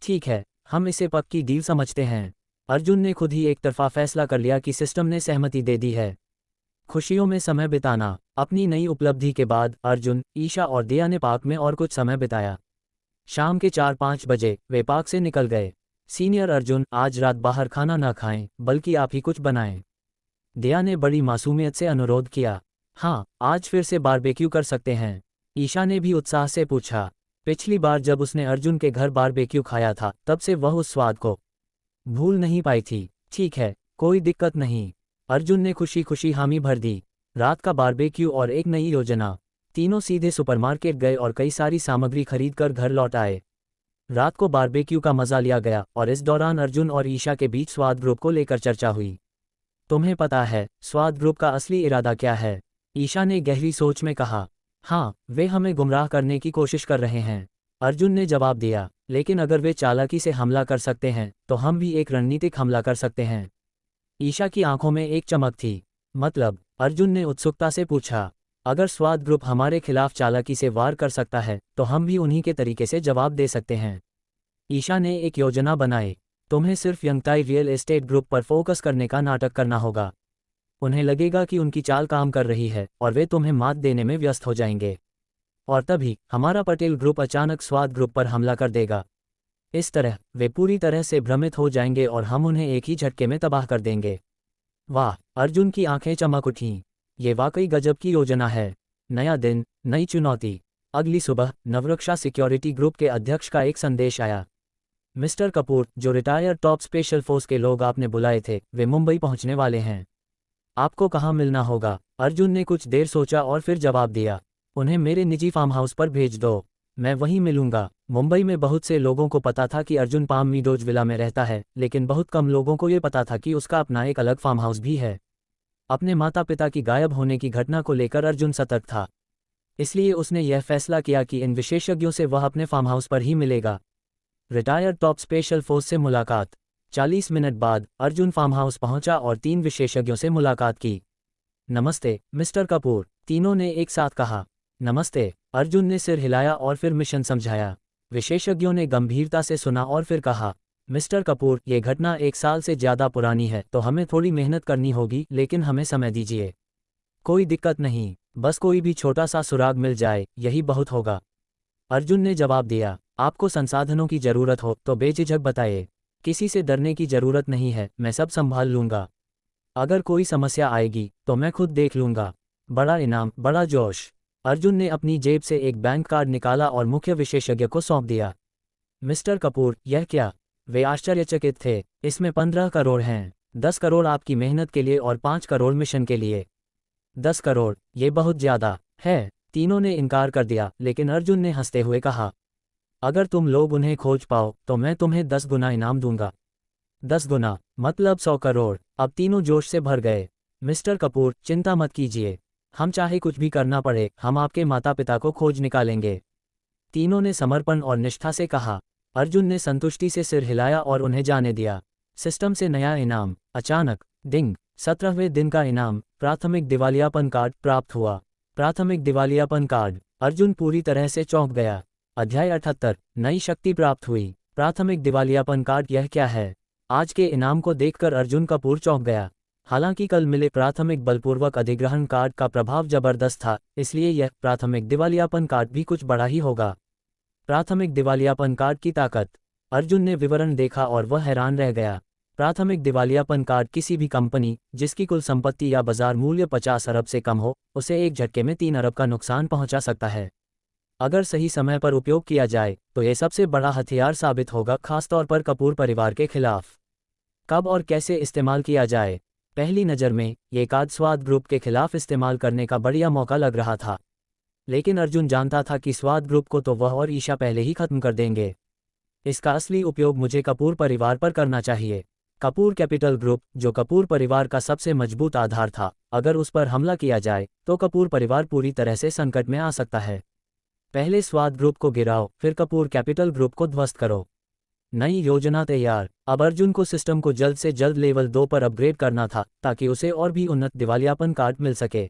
ठीक है, हम इसे पक्की डील समझते हैं। अर्जुन ने खुद ही एक तरफा फैसला कर लिया कि सिस्टम ने सहमति दे दी है। खुशियों में समय बिताना। अपनी नई उपलब्धि के बाद अर्जुन, ईशा और दिया ने पार्क में और कुछ समय बिताया। शाम के 4-5 बजे वे पार्क से निकल गए। सीनियर अर्जुन, आज रात बाहर खाना न खाएं, बल्कि आप ही कुछ बनाएं। दिया ने बड़ी मासूमियत से अनुरोध किया। हाँ, आज फिर से बारबेक्यू कर सकते हैं, ईशा ने भी उत्साह से पूछा। पिछली बार जब उसने अर्जुन के घर बारबेक्यू खाया था, तब से वह उस स्वाद को भूल नहीं पाई थी। ठीक है, कोई दिक्कत नहीं, अर्जुन ने खुशी खुशी हामी भर दी। रात का बारबेक्यू और एक नई योजना। तीनों सीधे सुपरमार्केट गए और कई सारी सामग्री खरीदकर घर लौट आए। रात को बारबेक्यू का मजा लिया गया और इस दौरान अर्जुन और ईशा के बीच स्वाद ग्रुप को लेकर चर्चा हुई। तुम्हें पता है स्वाद ग्रुप का असली इरादा क्या है? ईशा ने गहरी सोच में कहा। हाँ, वे हमें गुमराह करने की कोशिश कर रहे हैं, अर्जुन ने जवाब दिया। लेकिन अगर वे चालाकी से हमला कर सकते हैं, तो हम भी एक रणनीतिक हमला कर सकते हैं। ईशा की आंखों में एक चमक थी। मतलब? अर्जुन ने उत्सुकता से पूछा। अगर स्वाद ग्रुप हमारे खिलाफ चालाकी से वार कर सकता है, तो हम भी उन्हीं के तरीके से जवाब दे सकते हैं। ईशा ने एक योजना बनाई। तुम्हें सिर्फ यंगताई रियल एस्टेट ग्रुप पर फोकस करने का नाटक करना होगा। उन्हें लगेगा कि उनकी चाल काम कर रही है और वे तुम्हें मात देने में व्यस्त हो जाएंगे। और तभी हमारा पटेल ग्रुप अचानक स्वाद ग्रुप पर हमला कर देगा। इस तरह वे पूरी तरह से भ्रमित हो जाएंगे और हम उन्हें एक ही झटके में तबाह कर देंगे। वाह, अर्जुन की आंखें चमक उठीं। ये वाकई गजब की योजना है। नया दिन, नई चुनौती। अगली सुबह नवरक्षा सिक्योरिटी ग्रुप के अध्यक्ष का एक संदेश आया। मिस्टर कपूर, जो रिटायर्ड टॉप स्पेशल फोर्स के लोग आपने बुलाए थे, वे मुंबई पहुंचने वाले हैं। आपको कहाँ मिलना होगा? अर्जुन ने कुछ देर सोचा और फिर जवाब दिया, उन्हें मेरे निजी फार्म हाउस पर भेज दो, मैं वहीं मिलूंगा। मुंबई में बहुत से लोगों को पता था कि अर्जुन पाम मीडोज विला में रहता है, लेकिन बहुत कम लोगों को ये पता था कि उसका अपना एक अलग फार्म हाउस भी है। अपने माता पिता की गायब होने की घटना को लेकर अर्जुन सतर्क था, इसलिए उसने यह फैसला किया कि इन विशेषज्ञों से वह अपने फार्म हाउस पर ही मिलेगा। रिटायर्ड टॉप स्पेशल फोर्स से मुलाकात। 40 मिनट बाद अर्जुन फार्म हाउस पहुंचा और 3 विशेषज्ञों से मुलाकात की। नमस्ते मिस्टर कपूर, तीनों ने एक साथ कहा। नमस्ते, अर्जुन ने सिर हिलाया और फिर मिशन समझाया। विशेषज्ञों ने गंभीरता से सुना और फिर कहा, मिस्टर कपूर, ये घटना 1 साल से ज़्यादा पुरानी है, तो हमें थोड़ी मेहनत करनी होगी, लेकिन हमें समय दीजिए। कोई दिक्कत नहीं, बस कोई भी छोटा सा सुराग मिल जाए, यही बहुत होगा, अर्जुन ने जवाब दिया। आपको संसाधनों की ज़रूरत हो तो बेझिझक बताइए। किसी से डरने की जरूरत नहीं है, मैं सब संभाल लूंगा। अगर कोई समस्या आएगी तो मैं खुद देख लूंगा। बड़ा इनाम, बड़ा जोश। अर्जुन ने अपनी जेब से एक बैंक कार्ड निकाला और मुख्य विशेषज्ञ को सौंप दिया। मिस्टर कपूर, यह क्या? वे आश्चर्यचकित थे। इसमें 15 करोड़ हैं। 10 करोड़ आपकी मेहनत के लिए और 5 करोड़ मिशन के लिए। 10 करोड़, ये बहुत ज्यादा है। तीनों ने इनकार कर दिया, लेकिन अर्जुन ने हंसते हुए कहा, अगर तुम लोग उन्हें खोज पाओ तो मैं तुम्हें 10 गुना इनाम दूंगा। 10 गुना मतलब 100 करोड़। अब तीनों जोश से भर गए। मिस्टर कपूर, चिंता मत कीजिए, हम चाहे कुछ भी करना पड़े, हम आपके माता पिता को खोज निकालेंगे। तीनों ने समर्पण और निष्ठा से कहा। अर्जुन ने संतुष्टि से सिर हिलाया और उन्हें जाने दिया। सिस्टम से नया इनाम। अचानक डिंग, 17वें दिन का इनाम, प्राथमिक दिवालियापन कार्ड प्राप्त हुआ। प्राथमिक दिवालियापन कार्ड। अर्जुन पूरी तरह से चौंक गया। अध्याय 78, नई शक्ति प्राप्त हुई। प्राथमिक दिवालियापन कार्ड, यह क्या है? आज के इनाम को देखकर अर्जुन कपूर चौंक गया। हालांकि कल मिले प्राथमिक बलपूर्वक अधिग्रहण कार्ड का प्रभाव जबरदस्त था, इसलिए यह प्राथमिक दिवालियापन कार्ड भी कुछ बड़ा ही होगा। प्राथमिक दिवालियापन कार्ड की ताकत। अर्जुन ने विवरण देखा और वह हैरान रह गया। प्राथमिक दिवालियापन कार्ड किसी भी कंपनी जिसकी कुल संपत्ति या बाजार मूल्य 50 अरब से कम हो, उसे एक झटके में 3 अरब का नुकसान पहुंचा सकता है। अगर सही समय पर उपयोग किया जाए तो यह सबसे बड़ा हथियार साबित होगा, खासतौर पर कपूर परिवार के खिलाफ। कब और कैसे इस्तेमाल किया जाए? पहली नज़र में ये कार्ड स्वाद ग्रुप के खिलाफ इस्तेमाल करने का बढ़िया मौका लग रहा था, लेकिन अर्जुन जानता था कि स्वाद ग्रुप को तो वह और ईशा पहले ही खत्म कर देंगे। इसका असली उपयोग मुझे कपूर परिवार पर करना चाहिए। कपूर कैपिटल ग्रुप, जो कपूर परिवार का सबसे मजबूत आधार था, अगर उस पर हमला किया जाए तो कपूर परिवार पूरी तरह से संकट में आ सकता है। पहले स्वाद ग्रुप को गिराओ, फिर कपूर कैपिटल ग्रुप को ध्वस्त करो। नई योजना तैयार। अब अर्जुन को सिस्टम को जल्द से जल्द लेवल 2 पर अपग्रेड करना था, ताकि उसे और भी उन्नत दिवालियापन कार्ड मिल सके।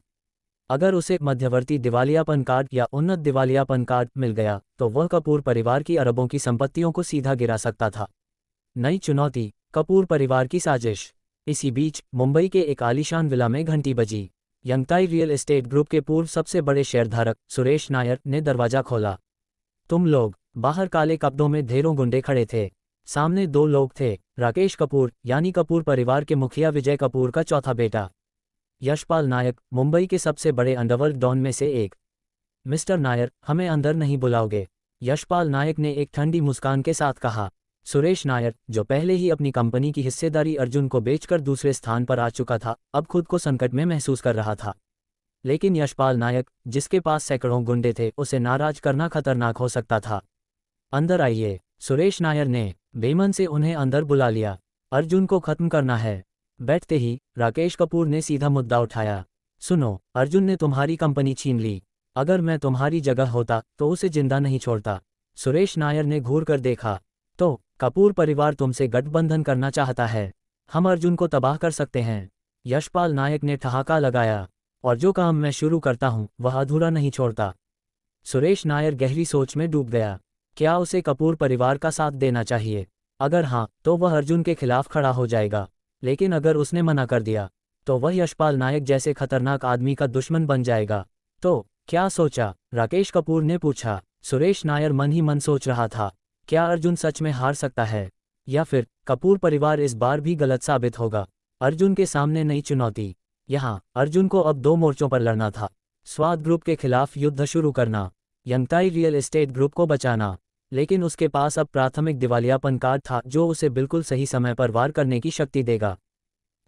अगर उसे मध्यवर्ती दिवालियापन कार्ड या उन्नत दिवालियापन कार्ड मिल गया तो वह कपूर परिवार की अरबों की संपत्तियों को सीधा गिरा सकता था। नई चुनौती, कपूर परिवार की साजिश। इसी बीच मुंबई के एक आलीशान विला में घंटी बजी। यंगताई रियल एस्टेट ग्रुप के पूर्व सबसे बड़े शेयरधारक सुरेश नायर ने दरवाजा खोला। तुम लोग? बाहर काले कपड़ों में ढेरों गुंडे खड़े थे। सामने 2 लोग थे, राकेश कपूर यानी कपूर परिवार के मुखिया विजय कपूर का चौथा बेटा, यशपाल नायक, मुंबई के सबसे बड़े अंडरवर्ल्ड डॉन में से एक। मिस्टर नायर, हमें अंदर नहीं बुलाओगे? यशपाल नायक ने एक ठंडी मुस्कान के साथ कहा। सुरेश नायर, जो पहले ही अपनी कंपनी की हिस्सेदारी अर्जुन को बेचकर दूसरे स्थान पर आ चुका था, अब खुद को संकट में महसूस कर रहा था। लेकिन यशपाल नायक, जिसके पास सैकड़ों गुंडे थे, उसे नाराज करना खतरनाक हो सकता था। अंदर आइए। सुरेश नायर ने बेमन से उन्हें अंदर बुला लिया। अर्जुन को खत्म करना है। बैठते ही राकेश कपूर ने सीधा मुद्दा उठाया। सुनो, अर्जुन ने तुम्हारी कंपनी छीन ली। अगर मैं तुम्हारी जगह होता तो उसे जिंदा नहीं छोड़ता। सुरेश नायर ने घूर कर देखा। तो कपूर परिवार तुमसे गठबंधन करना चाहता है? हम अर्जुन को तबाह कर सकते हैं। यशपाल नायक ने ठहाका लगाया। और जो काम मैं शुरू करता हूं वह अधूरा नहीं छोड़ता। सुरेश नायर गहरी सोच में डूब गया। क्या उसे कपूर परिवार का साथ देना चाहिए? अगर हाँ, तो वह अर्जुन के खिलाफ खड़ा हो जाएगा, लेकिन अगर उसने मना कर दिया तो वह यशपाल नायक जैसे खतरनाक आदमी का दुश्मन बन जाएगा। तो क्या सोचा? राकेश कपूर ने पूछा। सुरेश नायर मन ही मन सोच रहा था, क्या अर्जुन सच में हार सकता है, या फिर कपूर परिवार इस बार भी गलत साबित होगा? अर्जुन के सामने नई चुनौती। यहाँ अर्जुन को अब 2 मोर्चों पर लड़ना था। स्वाद ग्रुप के खिलाफ युद्ध शुरू करना, यंगताई रियल एस्टेट ग्रुप को बचाना। लेकिन उसके पास अब प्राथमिक दिवालियापन कार्ड था, जो उसे बिल्कुल सही समय पर वार करने की शक्ति देगा।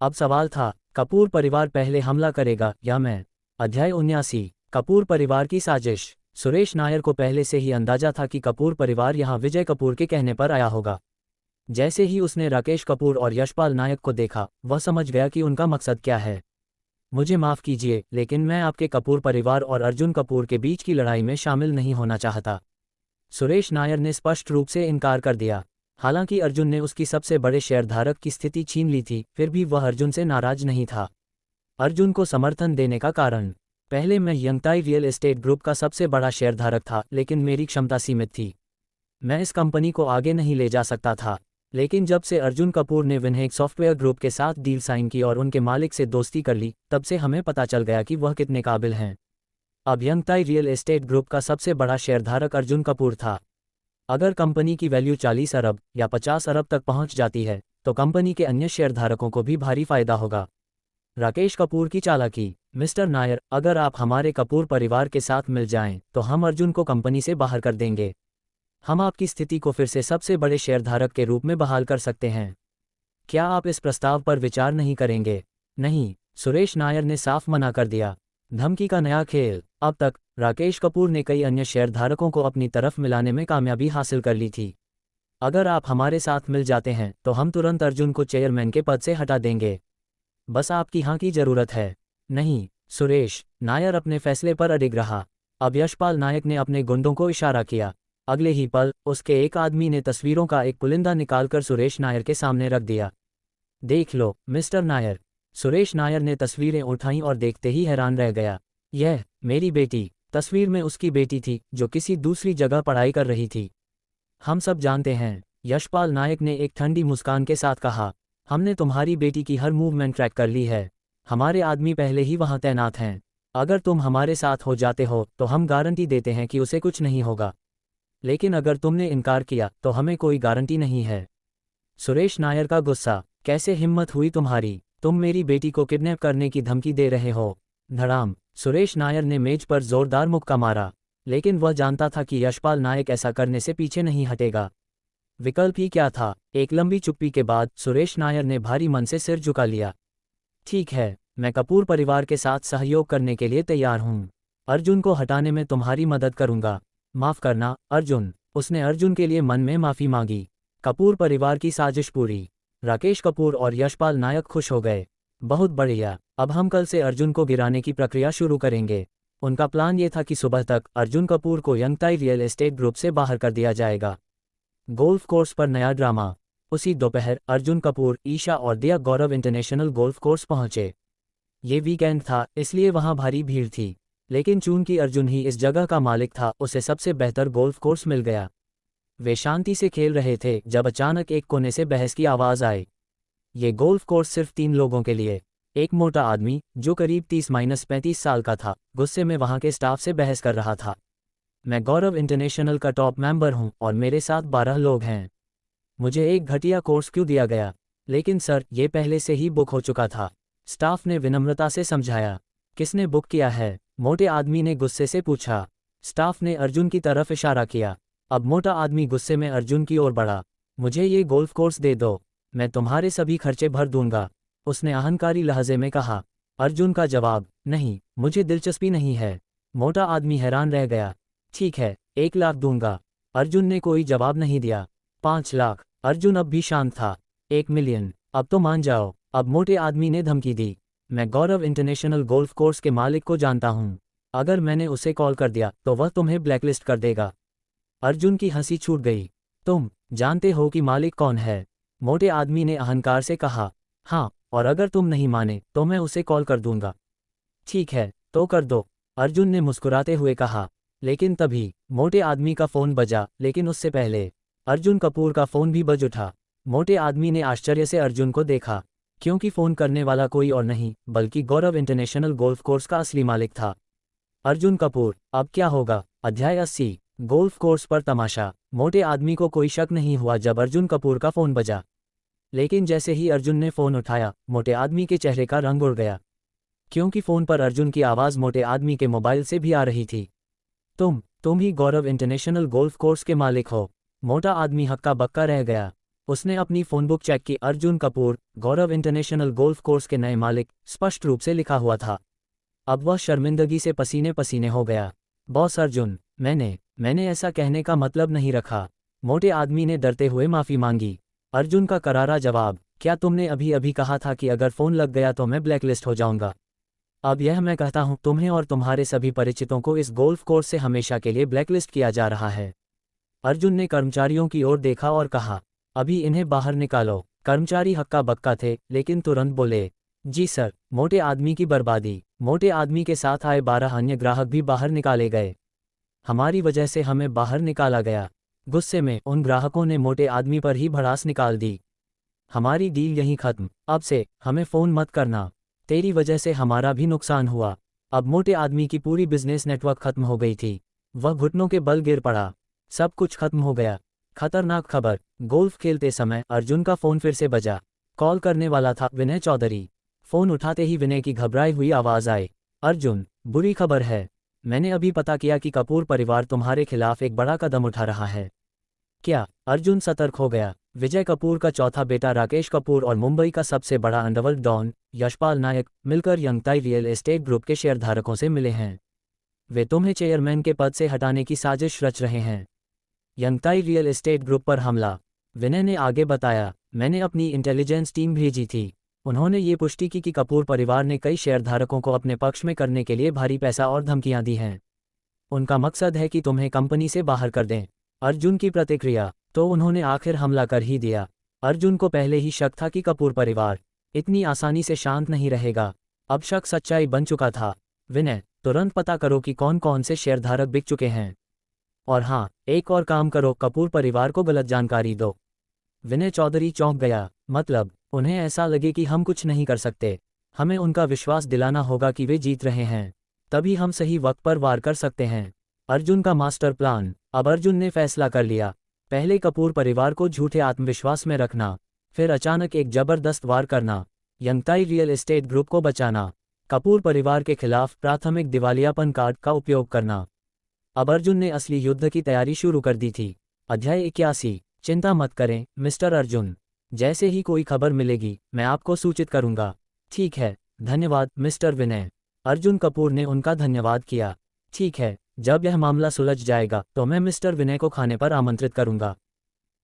अब सवाल था, कपूर परिवार पहले हमला करेगा या मैं? अध्याय 79, कपूर परिवार की साजिश। सुरेश नायर को पहले से ही अंदाजा था कि कपूर परिवार यहाँ विजय कपूर के कहने पर आया होगा। जैसे ही उसने राकेश कपूर और यशपाल नायक को देखा, वह समझ गया कि उनका मकसद क्या है। मुझे माफ़ कीजिए, लेकिन मैं आपके कपूर परिवार और अर्जुन कपूर के बीच की लड़ाई में शामिल नहीं होना चाहता। सुरेश नायर ने स्पष्ट रूप से इनकार कर दिया। हालांकि अर्जुन ने उसकी सबसे बड़े शेयरधारक की स्थिति छीन ली थी, फिर भी वह अर्जुन से नाराज नहीं था। अर्जुन को समर्थन देने का कारण, पहले मैं यंगताई रियल एस्टेट ग्रुप का सबसे बड़ा शेयरधारक था, लेकिन मेरी क्षमता सीमित थी। मैं इस कंपनी को आगे नहीं ले जा सकता था। लेकिन जब से अर्जुन कपूर ने विनहेक सॉफ्टवेयर ग्रुप के साथ डील साइन की और उनके मालिक से दोस्ती कर ली, तब से हमें पता चल गया कि वह कितने काबिल हैं। अब यंगताई रियल एस्टेट ग्रुप का सबसे बड़ा शेयरधारक अर्जुन कपूर था। अगर कंपनी की वैल्यू 40 अरब या 50 अरब तक पहुंच जाती है तो कंपनी के अन्य शेयरधारकों को भी भारी फायदा होगा। राकेश कपूर की चालाकी। मिस्टर नायर, अगर आप हमारे कपूर परिवार के साथ मिल जाएं तो हम अर्जुन को कंपनी से बाहर कर देंगे। हम आपकी स्थिति को फिर से सबसे बड़े शेयरधारक के रूप में बहाल कर सकते हैं। क्या आप इस प्रस्ताव पर विचार नहीं करेंगे? नहीं, सुरेश नायर ने साफ मना कर दिया। धमकी का नया खेल। अब तक राकेश कपूर ने कई अन्य शेयरधारकों को अपनी तरफ मिलाने में कामयाबी हासिल कर ली थी। अगर आप हमारे साथ मिल जाते हैं तो हम तुरंत अर्जुन को चेयरमैन के पद से हटा देंगे। बस आपकी हाँ की जरूरत है। नहीं, सुरेश नायर अपने फैसले पर अडिग रहा। अब यशपाल नायक ने अपने गुंडों को इशारा किया। अगले ही पल उसके एक आदमी ने तस्वीरों का एक पुलिंदा निकालकर सुरेश नायर के सामने रख दिया। देख लो मिस्टर नायर। सुरेश नायर ने तस्वीरें उठाईं और देखते ही हैरान रह गया। यह मेरी बेटी। तस्वीर में उसकी बेटी थी जो किसी दूसरी जगह पढ़ाई कर रही थी। हम सब जानते हैं, यशपाल नायक ने एक ठंडी मुस्कान के साथ कहा। हमने तुम्हारी बेटी की हर मूवमेंट ट्रैक कर ली है। हमारे आदमी पहले ही वहां तैनात हैं। अगर तुम हमारे साथ हो जाते हो तो हम गारंटी देते हैं कि उसे कुछ नहीं होगा, लेकिन अगर तुमने इनकार किया तो हमें कोई गारंटी नहीं है। सुरेश नायर का गुस्सा। कैसे हिम्मत हुई तुम्हारी? तुम मेरी बेटी को किडनैप करने की धमकी दे रहे हो? धड़ाम। सुरेश नायर ने मेज पर जोरदार मुक्का मारा, लेकिन वह जानता था कि यशपाल नायक ऐसा करने से पीछे नहीं हटेगा। विकल्प ही क्या था? एक लंबी चुप्पी के बाद सुरेश नायर ने भारी मन से सिर झुका लिया। ठीक है, मैं कपूर परिवार के साथ सहयोग करने के लिए तैयार हूँ। अर्जुन को हटाने में तुम्हारी मदद करूंगा। माफ करना अर्जुन। उसने अर्जुन के लिए मन में माफी मांगी। कपूर परिवार की साजिश पूरी। राकेश कपूर और यशपाल नायक खुश हो गए। बहुत बढ़िया, अब हम कल से अर्जुन को गिराने की प्रक्रिया शुरू करेंगे। उनका प्लान ये था कि सुबह तक अर्जुन कपूर को यंगताई रियल एस्टेट ग्रुप से बाहर कर दिया जाएगा। गोल्फ कोर्स पर नया ड्रामा। उसी दोपहर अर्जुन कपूर, ईशा और दिया गौरव इंटरनेशनल गोल्फ कोर्स पहुंचे। ये वीकेंड था इसलिए वहां भारी भीड़ थी, लेकिन चूंकि अर्जुन ही इस जगह का मालिक था उसे सबसे बेहतर गोल्फ कोर्स मिल गया। वे शांति से खेल रहे थे जब अचानक एक कोने से बहस की आवाज़ आई। ये गोल्फ कोर्स सिर्फ 3 लोगों के लिए। एक मोटा आदमी जो करीब 30-35 साल का था गुस्से में वहां के स्टाफ से बहस कर रहा था। मैं गौरव इंटरनेशनल का टॉप मेंबर हूं और मेरे साथ 12 लोग हैं। मुझे एक घटिया कोर्स क्यों दिया गया? लेकिन सर, ये पहले से ही बुक हो चुका था। स्टाफ ने विनम्रता से समझाया। किसने बुक किया है? मोटे आदमी ने गुस्से से पूछा। स्टाफ ने अर्जुन की तरफ इशारा किया। अब मोटा आदमी गुस्से में अर्जुन की ओर बढ़ा। मुझे ये गोल्फ कोर्स दे दो, मैं तुम्हारे सभी खर्चे भर दूंगा, उसने अहंकारी लहजे में कहा। अर्जुन का जवाब, नहीं, मुझे दिलचस्पी नहीं है। मोटा आदमी हैरान रह गया। ठीक है, 1 लाख दूंगा। अर्जुन ने कोई जवाब नहीं दिया। 5 लाख। अर्जुन अब भी शांत था। 1 मिलियन। अब तो मान जाओ। अब मोटे आदमी ने धमकी दी। मैं गौरव इंटरनेशनल गोल्फ कोर्स के मालिक को जानता हूँ। अगर मैंने उसे कॉल कर दिया तो वह तुम्हें ब्लैकलिस्ट कर देगा। अर्जुन की हंसी छूट गई। तुम जानते हो कि मालिक कौन है? मोटे आदमी ने अहंकार से कहा। हाँ, और अगर तुम नहीं माने तो मैं उसे कॉल कर दूंगा। ठीक है, तो कर दो, अर्जुन ने मुस्कुराते हुए कहा। लेकिन तभी मोटे आदमी का फोन बजा, लेकिन उससे पहले अर्जुन कपूर का फोन भी बज उठा। मोटे आदमी ने आश्चर्य से अर्जुन को देखा, क्योंकि फोन करने वाला कोई और नहीं बल्कि गौरव इंटरनेशनल गोल्फ कोर्स का असली मालिक था। अर्जुन कपूर, अब क्या होगा? अध्याय 80। गोल्फ कोर्स पर तमाशा। मोटे आदमी को कोई शक नहीं हुआ जब अर्जुन कपूर का फोन बजा, लेकिन जैसे ही अर्जुन ने फोन उठाया मोटे आदमी के चेहरे का रंग उड़ गया, क्योंकि फोन पर अर्जुन की आवाज़ मोटे आदमी के मोबाइल से भी आ रही थी। तुम ही गौरव इंटरनेशनल गोल्फ कोर्स के मालिक हो? मोटा आदमी हक्का बक्का रह गया। उसने अपनी फ़ोनबुक चेक की। अर्जुन कपूर, गौरव इंटरनेशनल गोल्फ कोर्स के नए मालिक, स्पष्ट रूप से लिखा हुआ था। अब वह शर्मिंदगी से पसीने पसीने हो गया। बॉस अर्जुन, मैंने ऐसा कहने का मतलब नहीं रखा। मोटे आदमी ने डरते हुए माफ़ी मांगी। अर्जुन का करारा जवाब, क्या तुमने अभी अभी कहा था कि अगर फ़ोन लग गया तो मैं ब्लैकलिस्ट हो जाऊंगा? अब यह मैं कहता हूं, तुम्हें और तुम्हारे सभी परिचितों को इस गोल्फ कोर्स से हमेशा के लिए ब्लैकलिस्ट किया जा रहा है। अर्जुन ने कर्मचारियों की ओर देखा और कहा, अभी इन्हें बाहर निकालो। कर्मचारी हक्का बक्का थे, लेकिन तुरंत बोले, जी सर। मोटे आदमी की बर्बादी। मोटे आदमी के साथ आए 12 अन्य ग्राहक भी बाहर निकाले गए। हमारी वजह से हमें बाहर निकाला गया। गुस्से में उन ग्राहकों ने मोटे आदमी पर ही भड़ास निकाल दी। हमारी डील यहीं खत्म, अब से हमें फ़ोन मत करना। तेरी वजह से हमारा भी नुकसान हुआ। अब मोटे आदमी की पूरी बिजनेस नेटवर्क खत्म हो गई थी। वह घुटनों के बल गिर पड़ा। सब कुछ खत्म हो गया। खतरनाक खबर। गोल्फ खेलते समय अर्जुन का फोन फिर से बजा। कॉल करने वाला था विनय चौधरी। फोन उठाते ही विनय की घबराई हुई आवाज आई। अर्जुन, बुरी खबर है। मैंने अभी पता किया कि कपूर परिवार तुम्हारे खिलाफ एक बड़ा कदम उठा रहा है। क्या? अर्जुन सतर्क हो गया। विजय कपूर का चौथा बेटा राकेश कपूर और मुंबई का सबसे बड़ा अंडरवर्ल्ड डॉन यशपाल नायक मिलकर यंगताई रियल एस्टेट ग्रुप के शेयरधारकों से मिले हैं। वे तुम्हें चेयरमैन के पद से हटाने की साजिश रच रहे हैं। यंगताई रियल एस्टेट ग्रुप पर हमला। विनय ने आगे बताया, मैंने अपनी इंटेलिजेंस टीम भेजी थी। उन्होंने ये पुष्टि की कि कपूर परिवार ने कई शेयरधारकों को अपने पक्ष में करने के लिए भारी पैसा और धमकियां दी हैं। उनका मकसद है कि तुम्हें कंपनी से बाहर कर दें। अर्जुन की प्रतिक्रिया। तो उन्होंने आखिर हमला कर ही दिया। अर्जुन को पहले ही शक था कि कपूर परिवार इतनी आसानी से शांत नहीं रहेगा। अब शक सच्चाई बन चुका था। विनय, तुरंत पता करो कि कौन कौन से शेयरधारक बिक चुके हैं। और हाँ, एक और काम करो, कपूर परिवार को गलत जानकारी दो। विनय चौधरी चौंक गया। मतलब, उन्हें ऐसा लगे कि हम कुछ नहीं कर सकते। हमें उनका विश्वास दिलाना होगा कि वे जीत रहे हैं, तभी हम सही वक्त पर वार कर सकते हैं। अर्जुन का मास्टर प्लान। अब अर्जुन ने फैसला कर लिया। पहले कपूर परिवार को झूठे आत्मविश्वास में रखना, फिर अचानक एक जबरदस्त वार करना, यंगताई रियल एस्टेट ग्रुप को बचाना, कपूर परिवार के खिलाफ प्राथमिक दिवालियापन कार्ड का उपयोग करना। अब अर्जुन ने असली युद्ध की तैयारी शुरू कर दी थी। अध्याय 81। चिंता मत करें मिस्टर अर्जुन, जैसे ही कोई खबर मिलेगी मैं आपको सूचित करूंगा। ठीक है, धन्यवाद मिस्टर विनय। अर्जुन कपूर ने उनका धन्यवाद किया। ठीक है, जब यह मामला सुलझ जाएगा तो मैं मिस्टर विनय को खाने पर आमंत्रित करूंगा।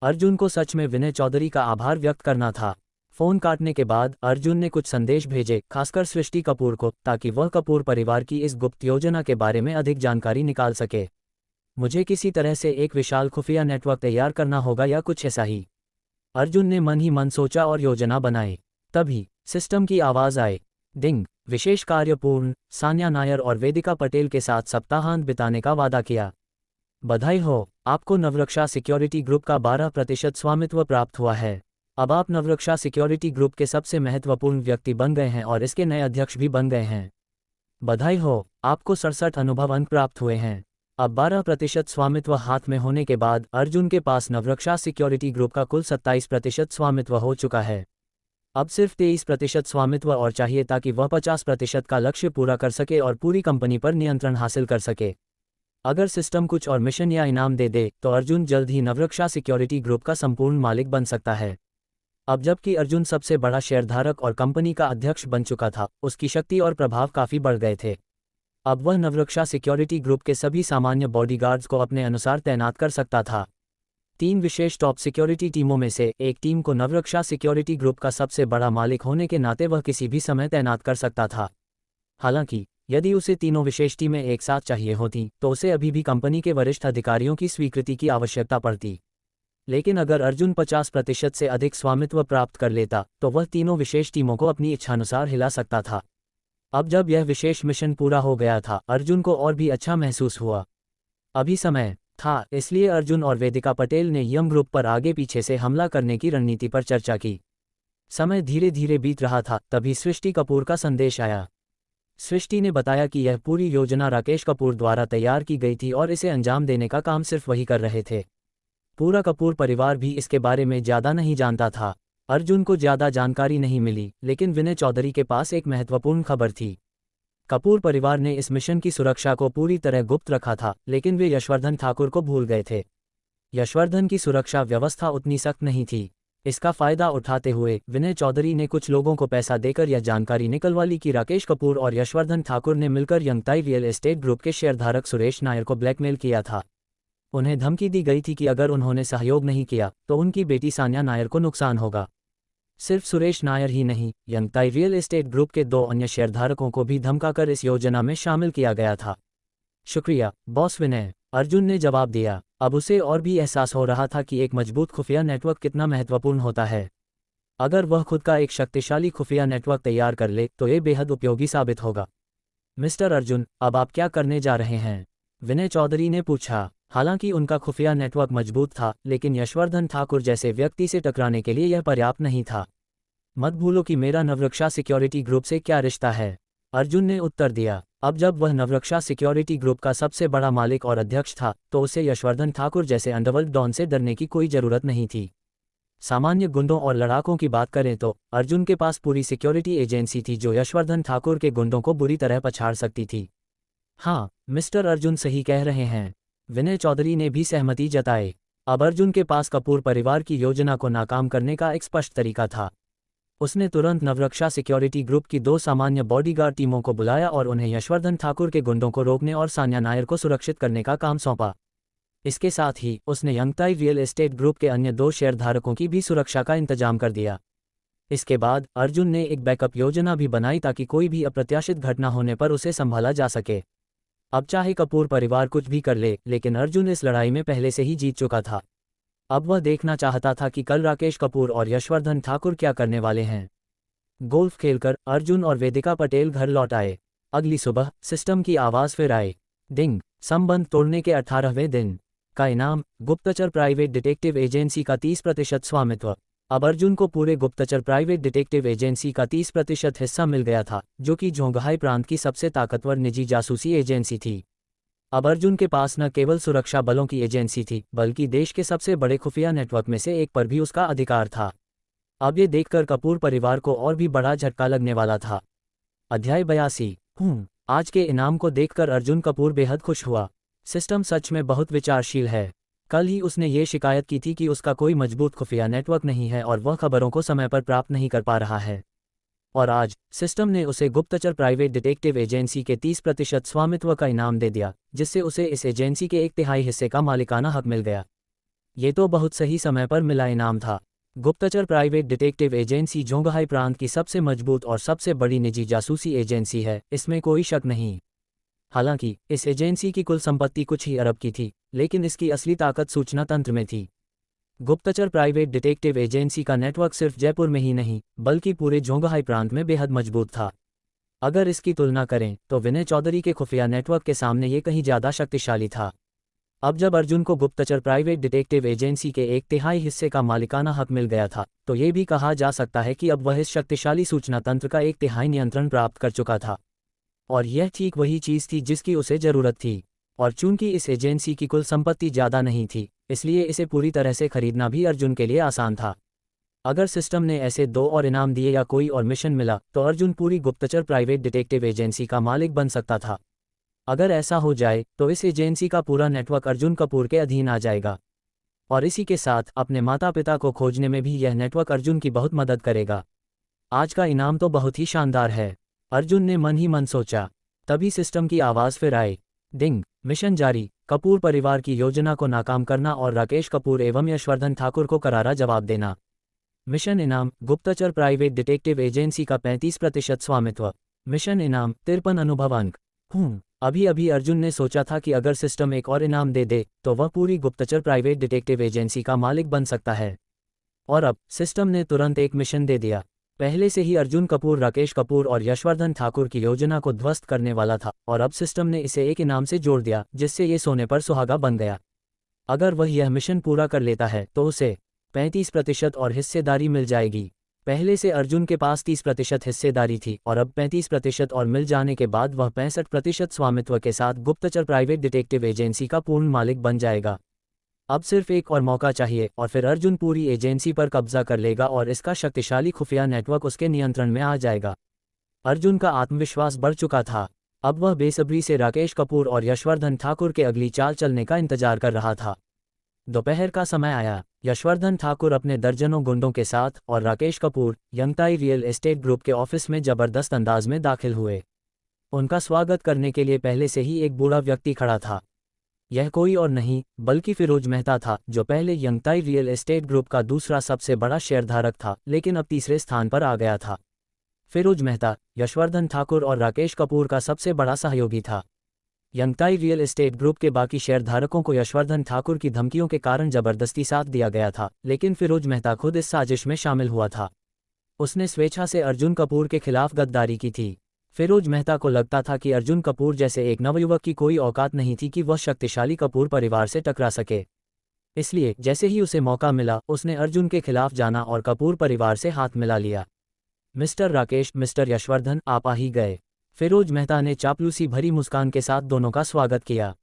अर्जुन को सच में विनय चौधरी का आभार व्यक्त करना था। फोन काटने के बाद अर्जुन ने कुछ संदेश भेजे, खासकर सृष्टि कपूर को, ताकि वह कपूर परिवार की इस गुप्त योजना के बारे में अधिक जानकारी निकाल सके। मुझे किसी तरह से एक विशाल खुफिया नेटवर्क तैयार करना होगा या कुछ ऐसा ही। अर्जुन ने मन ही मन सोचा और योजना बनाई। तभी सिस्टम की आवाज आई। डिंग। विशेष कार्य पूर्ण। सान्या नायर और वेदिका पटेल के साथ सप्ताहांत बिताने का वादा किया। बधाई हो, आपको नवरक्षा सिक्योरिटी ग्रुप का 12% स्वामित्व प्राप्त हुआ है। अब आप नवरक्षा सिक्योरिटी ग्रुप के सबसे महत्वपूर्ण व्यक्ति बन गए हैं और इसके नए अध्यक्ष भी बन गए हैं। बधाई हो, आपको 67 अनुभव अंक प्राप्त हुए हैं। अब 12% स्वामित्व हाथ में होने के बाद अर्जुन के पास नवरक्षा सिक्योरिटी ग्रुप का कुल 27% स्वामित्व हो चुका है। अब सिर्फ 23% स्वामित्व और चाहिए ताकि वह 50% का लक्ष्य पूरा कर सके और पूरी कंपनी पर नियंत्रण हासिल कर सके। अगर सिस्टम कुछ और मिशन या इनाम दे दे तो अर्जुन जल्द ही नवरक्षा सिक्योरिटी ग्रुप का संपूर्ण मालिक बन सकता है। अब जबकि अर्जुन सबसे बड़ा शेयरधारक और कंपनी का अध्यक्ष बन चुका था, उसकी शक्ति और प्रभाव काफी बढ़ गए थे। अब वह नवरक्षा सिक्योरिटी ग्रुप के सभी सामान्य बॉडीगार्ड्स को अपने अनुसार तैनात कर सकता था। 3 विशेष टॉप सिक्योरिटी टीमों में से एक टीम को नवरक्षा सिक्योरिटी ग्रुप का सबसे बड़ा मालिक होने के नाते वह किसी भी समय तैनात कर सकता था। हालांकि यदि उसे तीनों विशेष टीमें एक साथ चाहिए होती तो उसे अभी भी कंपनी के वरिष्ठ अधिकारियों की स्वीकृति की आवश्यकता पड़ती। लेकिन अगर अर्जुन 50% से अधिक स्वामित्व प्राप्त कर लेता तो वह तीनों विशेष टीमों को अपनी इच्छानुसार हिला सकता था। अब जब यह विशेष मिशन पूरा हो गया था, अर्जुन को और भी अच्छा महसूस हुआ। अभी समय था, इसलिए अर्जुन और वेदिका पटेल ने यम ग्रुप पर आगे पीछे से हमला करने की रणनीति पर चर्चा की। समय धीरे धीरे बीत रहा था, तभी सृष्टि कपूर का संदेश आया। सृष्टि ने बताया कि यह पूरी योजना राकेश कपूर द्वारा तैयार की गई थी और इसे अंजाम देने का काम सिर्फ वही कर रहे थे। पूरा कपूर परिवार भी इसके बारे में ज़्यादा नहीं जानता था। अर्जुन को ज़्यादा जानकारी नहीं मिली, लेकिन विनय चौधरी के पास एक महत्वपूर्ण खबर थी। कपूर परिवार ने इस मिशन की सुरक्षा को पूरी तरह गुप्त रखा था, लेकिन वे यशवर्धन ठाकुर को भूल गए थे। यशवर्धन की सुरक्षा व्यवस्था उतनी सख्त नहीं थी। इसका फायदा उठाते हुए विनय चौधरी ने कुछ लोगों को पैसा देकर यह जानकारी निकलवा ली कि राकेश कपूर और यशवर्धन ठाकुर ने मिलकर यंगताई रियल एस्टेट ग्रुप के शेयरधारक सुरेश नायर को ब्लैकमेल किया था। उन्हें धमकी दी गई थी कि अगर उन्होंने सहयोग नहीं किया तो उनकी बेटी सान्या नायर को नुकसान होगा। सिर्फ सुरेश नायर ही नहीं, यंगताई रियल एस्टेट ग्रुप के 2 अन्य शेयरधारकों को भी धमकाकर इस योजना में शामिल किया गया था। शुक्रिया बॉस विनय, अर्जुन ने जवाब दिया। अब उसे और भी एहसास हो रहा था कि एक मजबूत खुफिया नेटवर्क कितना महत्वपूर्ण होता है। अगर वह खुद का एक शक्तिशाली खुफिया नेटवर्क तैयार कर ले तो ये बेहद उपयोगी साबित होगा। मिस्टर अर्जुन, अब आप क्या करने जा रहे हैं? विनय चौधरी ने पूछा। हालांकि उनका खुफिया नेटवर्क मजबूत था, लेकिन यशवर्धन ठाकुर जैसे व्यक्ति से टकराने के लिए यह पर्याप्त नहीं था। मत भूलो कि मेरा नवरक्षा सिक्योरिटी ग्रुप से क्या रिश्ता है। अर्जुन ने उत्तर दिया। अब जब वह नवरक्षा सिक्योरिटी ग्रुप का सबसे बड़ा मालिक और अध्यक्ष था, तो उसे यशवर्धन ठाकुर जैसे अंडरवर्ल्ड डॉन से डरने की कोई जरूरत नहीं थी। सामान्य गुंडों और लड़ाकों की बात करें तो अर्जुन के पास पूरी सिक्योरिटी एजेंसी थी जो यशवर्धन ठाकुर के गुंडों को बुरी तरह पछाड़ सकती थी। हाँ, मिस्टर अर्जुन सही कह रहे हैं, विनय चौधरी ने भी सहमति जताई। अब अर्जुन के पास कपूर परिवार की योजना को नाकाम करने का एक स्पष्ट तरीका था। उसने तुरंत नवरक्षा सिक्योरिटी ग्रुप की 2 सामान्य बॉडीगार्ड टीमों को बुलाया और उन्हें यशवर्धन ठाकुर के गुंडों को रोकने और सान्या नायर को सुरक्षित करने का काम सौंपा। इसके साथ ही उसने यंगताई रियल एस्टेट ग्रुप के अन्य 2 शेयरधारकों की भी सुरक्षा का इंतजाम कर दिया। इसके बाद अर्जुन ने एक बैकअप योजना भी बनाई ताकि कोई भी अप्रत्याशित घटना होने पर उसे संभाला जा सके। अब चाहे कपूर परिवार कुछ भी कर ले, लेकिन अर्जुन इस लड़ाई में पहले से ही जीत चुका था। अब वह देखना चाहता था कि कल राकेश कपूर और यशवर्धन ठाकुर क्या करने वाले हैं। गोल्फ खेलकर अर्जुन और वेदिका पटेल घर लौट आए। अगली सुबह सिस्टम की आवाज़ फिर आई, डिंग। संबंध तोड़ने के 18वें दिन का इनाम, गुप्तचर प्राइवेट डिटेक्टिव एजेंसी का 30% स्वामित्व। अब अर्जुन को पूरे गुप्तचर प्राइवेट डिटेक्टिव एजेंसी का 30% हिस्सा मिल गया था, जो कि जोंगहाई प्रांत की सबसे ताकतवर निजी जासूसी एजेंसी थी। अब अर्जुन के पास न केवल सुरक्षा बलों की एजेंसी थी, बल्कि देश के सबसे बड़े खुफिया नेटवर्क में से एक पर भी उसका अधिकार था। अब ये देखकर कपूर परिवार को और भी बड़ा झटका लगने वाला था। अध्याय 82। आज के इनाम को देखकर अर्जुन कपूर बेहद खुश हुआ। सिस्टम सच में बहुत विचारशील है। कल ही उसने ये शिकायत की थी कि उसका कोई मजबूत खुफिया नेटवर्क नहीं है और वह खबरों को समय पर प्राप्त नहीं कर पा रहा है। और आज सिस्टम ने उसे गुप्तचर प्राइवेट डिटेक्टिव एजेंसी के 30% स्वामित्व का इनाम दे दिया, जिससे उसे इस एजेंसी के 1/3 हिस्से का मालिकाना हक मिल गया। ये तो बहुत सही समय पर मिला इनाम था। गुप्तचर प्राइवेट डिटेक्टिव एजेंसी जोंगहाई प्रांत की सबसे मजबूत और सबसे बड़ी निजी जासूसी एजेंसी है, इसमें कोई शक नहीं। हालांकि इस एजेंसी की कुल संपत्ति कुछ ही अरब की थी, लेकिन इसकी असली ताकत सूचना तंत्र में थी। गुप्तचर प्राइवेट डिटेक्टिव एजेंसी का नेटवर्क सिर्फ जयपुर में ही नहीं, बल्कि पूरे जोंगहाई प्रांत में बेहद मजबूत था। अगर इसकी तुलना करें तो विनय चौधरी के खुफिया नेटवर्क के सामने ये कहीं ज़्यादा शक्तिशाली था। अब जब अर्जुन को गुप्तचर प्राइवेट डिटेक्टिव एजेंसी के 1/3 हिस्से का मालिकाना हक मिल गया था, तो ये भी कहा जा सकता है कि अब वह इस शक्तिशाली सूचना तंत्र का 1/3 नियंत्रण प्राप्त कर चुका था। और यह ठीक वही चीज़ थी जिसकी उसे ज़रूरत थी। और चूंकि इस एजेंसी की कुल संपत्ति ज़्यादा नहीं थी, इसलिए इसे पूरी तरह से खरीदना भी अर्जुन के लिए आसान था। अगर सिस्टम ने ऐसे 2 और इनाम दिए या कोई और मिशन मिला, तो अर्जुन पूरी गुप्तचर प्राइवेट डिटेक्टिव एजेंसी का मालिक बन सकता था। अगर ऐसा हो जाए तो इस एजेंसी का पूरा नेटवर्क अर्जुन कपूर के अधीन आ जाएगा। और इसी के साथ अपने माता पिता को खोजने में भी यह नेटवर्क अर्जुन की बहुत मदद करेगा। आज का इनाम तो बहुत ही शानदार है, अर्जुन ने मन ही मन सोचा। तभी सिस्टम की आवाज़ फिर आई, डिंग। मिशन जारी, कपूर परिवार की योजना को नाकाम करना और राकेश कपूर एवं यशवर्धन ठाकुर को करारा जवाब देना। मिशन इनाम, गुप्तचर प्राइवेट डिटेक्टिव एजेंसी का 35% स्वामित्व। मिशन इनाम, 53 अनुभव अंक। अभी अभी अर्जुन ने सोचा था कि अगर सिस्टम एक और इनाम दे दे तो वह पूरी गुप्तचर प्राइवेट डिटेक्टिव एजेंसी का मालिक बन सकता है। और अब सिस्टम ने तुरंत एक मिशन दे दिया। पहले से ही अर्जुन कपूर राकेश कपूर और यशवर्धन ठाकुर की योजना को ध्वस्त करने वाला था, और अब सिस्टम ने इसे एक इनाम से जोड़ दिया, जिससे ये सोने पर सुहागा बन गया। अगर वह यह मिशन पूरा कर लेता है तो उसे 35% और हिस्सेदारी मिल जाएगी। पहले से अर्जुन के पास 30% हिस्सेदारी थी और अब 35% और मिल जाने के बाद वह 65% स्वामित्व के साथ गुप्तचर प्राइवेट डिटेक्टिव एजेंसी का पूर्ण मालिक बन जाएगा। अब सिर्फ एक और मौका चाहिए और फिर अर्जुन पूरी एजेंसी पर कब्जा कर लेगा और इसका शक्तिशाली खुफिया नेटवर्क उसके नियंत्रण में आ जाएगा। अर्जुन का आत्मविश्वास बढ़ चुका था। अब वह बेसब्री से राकेश कपूर और यशवर्धन ठाकुर के अगली चाल चलने का इंतजार कर रहा था। दोपहर का समय आया। यशवर्धन ठाकुर अपने दर्जनों गुंडों के साथ और राकेश कपूर यंगताई रियल एस्टेट ग्रुप के ऑफिस में जबरदस्त अंदाज में दाखिल हुए। उनका स्वागत करने के लिए पहले से ही एक बूढ़ा व्यक्ति खड़ा था। यह कोई और नहीं बल्कि फिरोज मेहता था, जो पहले यंगताई रियल एस्टेट ग्रुप का दूसरा सबसे बड़ा शेयरधारक था, लेकिन अब तीसरे स्थान पर आ गया था। फिरोज मेहता यशवर्धन ठाकुर और राकेश कपूर का सबसे बड़ा सहयोगी था। यंगताई रियल एस्टेट ग्रुप के बाकी शेयरधारकों को यशवर्धन ठाकुर की धमकियों के कारण जबरदस्ती साथ दिया गया था, लेकिन फिरोज मेहता खुद इस साजिश में शामिल हुआ था। उसने स्वेच्छा से अर्जुन कपूर के खिलाफ गद्दारी की थी। फिरोज मेहता को लगता था कि अर्जुन कपूर जैसे एक नवयुवक की कोई औकात नहीं थी कि वह शक्तिशाली कपूर परिवार से टकरा सके। इसलिए जैसे ही उसे मौका मिला, उसने अर्जुन के खिलाफ जाना और कपूर परिवार से हाथ मिला लिया। मिस्टर राकेश, मिस्टर यशवर्धन, आप आ ही गए। फिरोज मेहता ने चापलूसी भरी मुस्कान के साथ दोनों का स्वागत किया।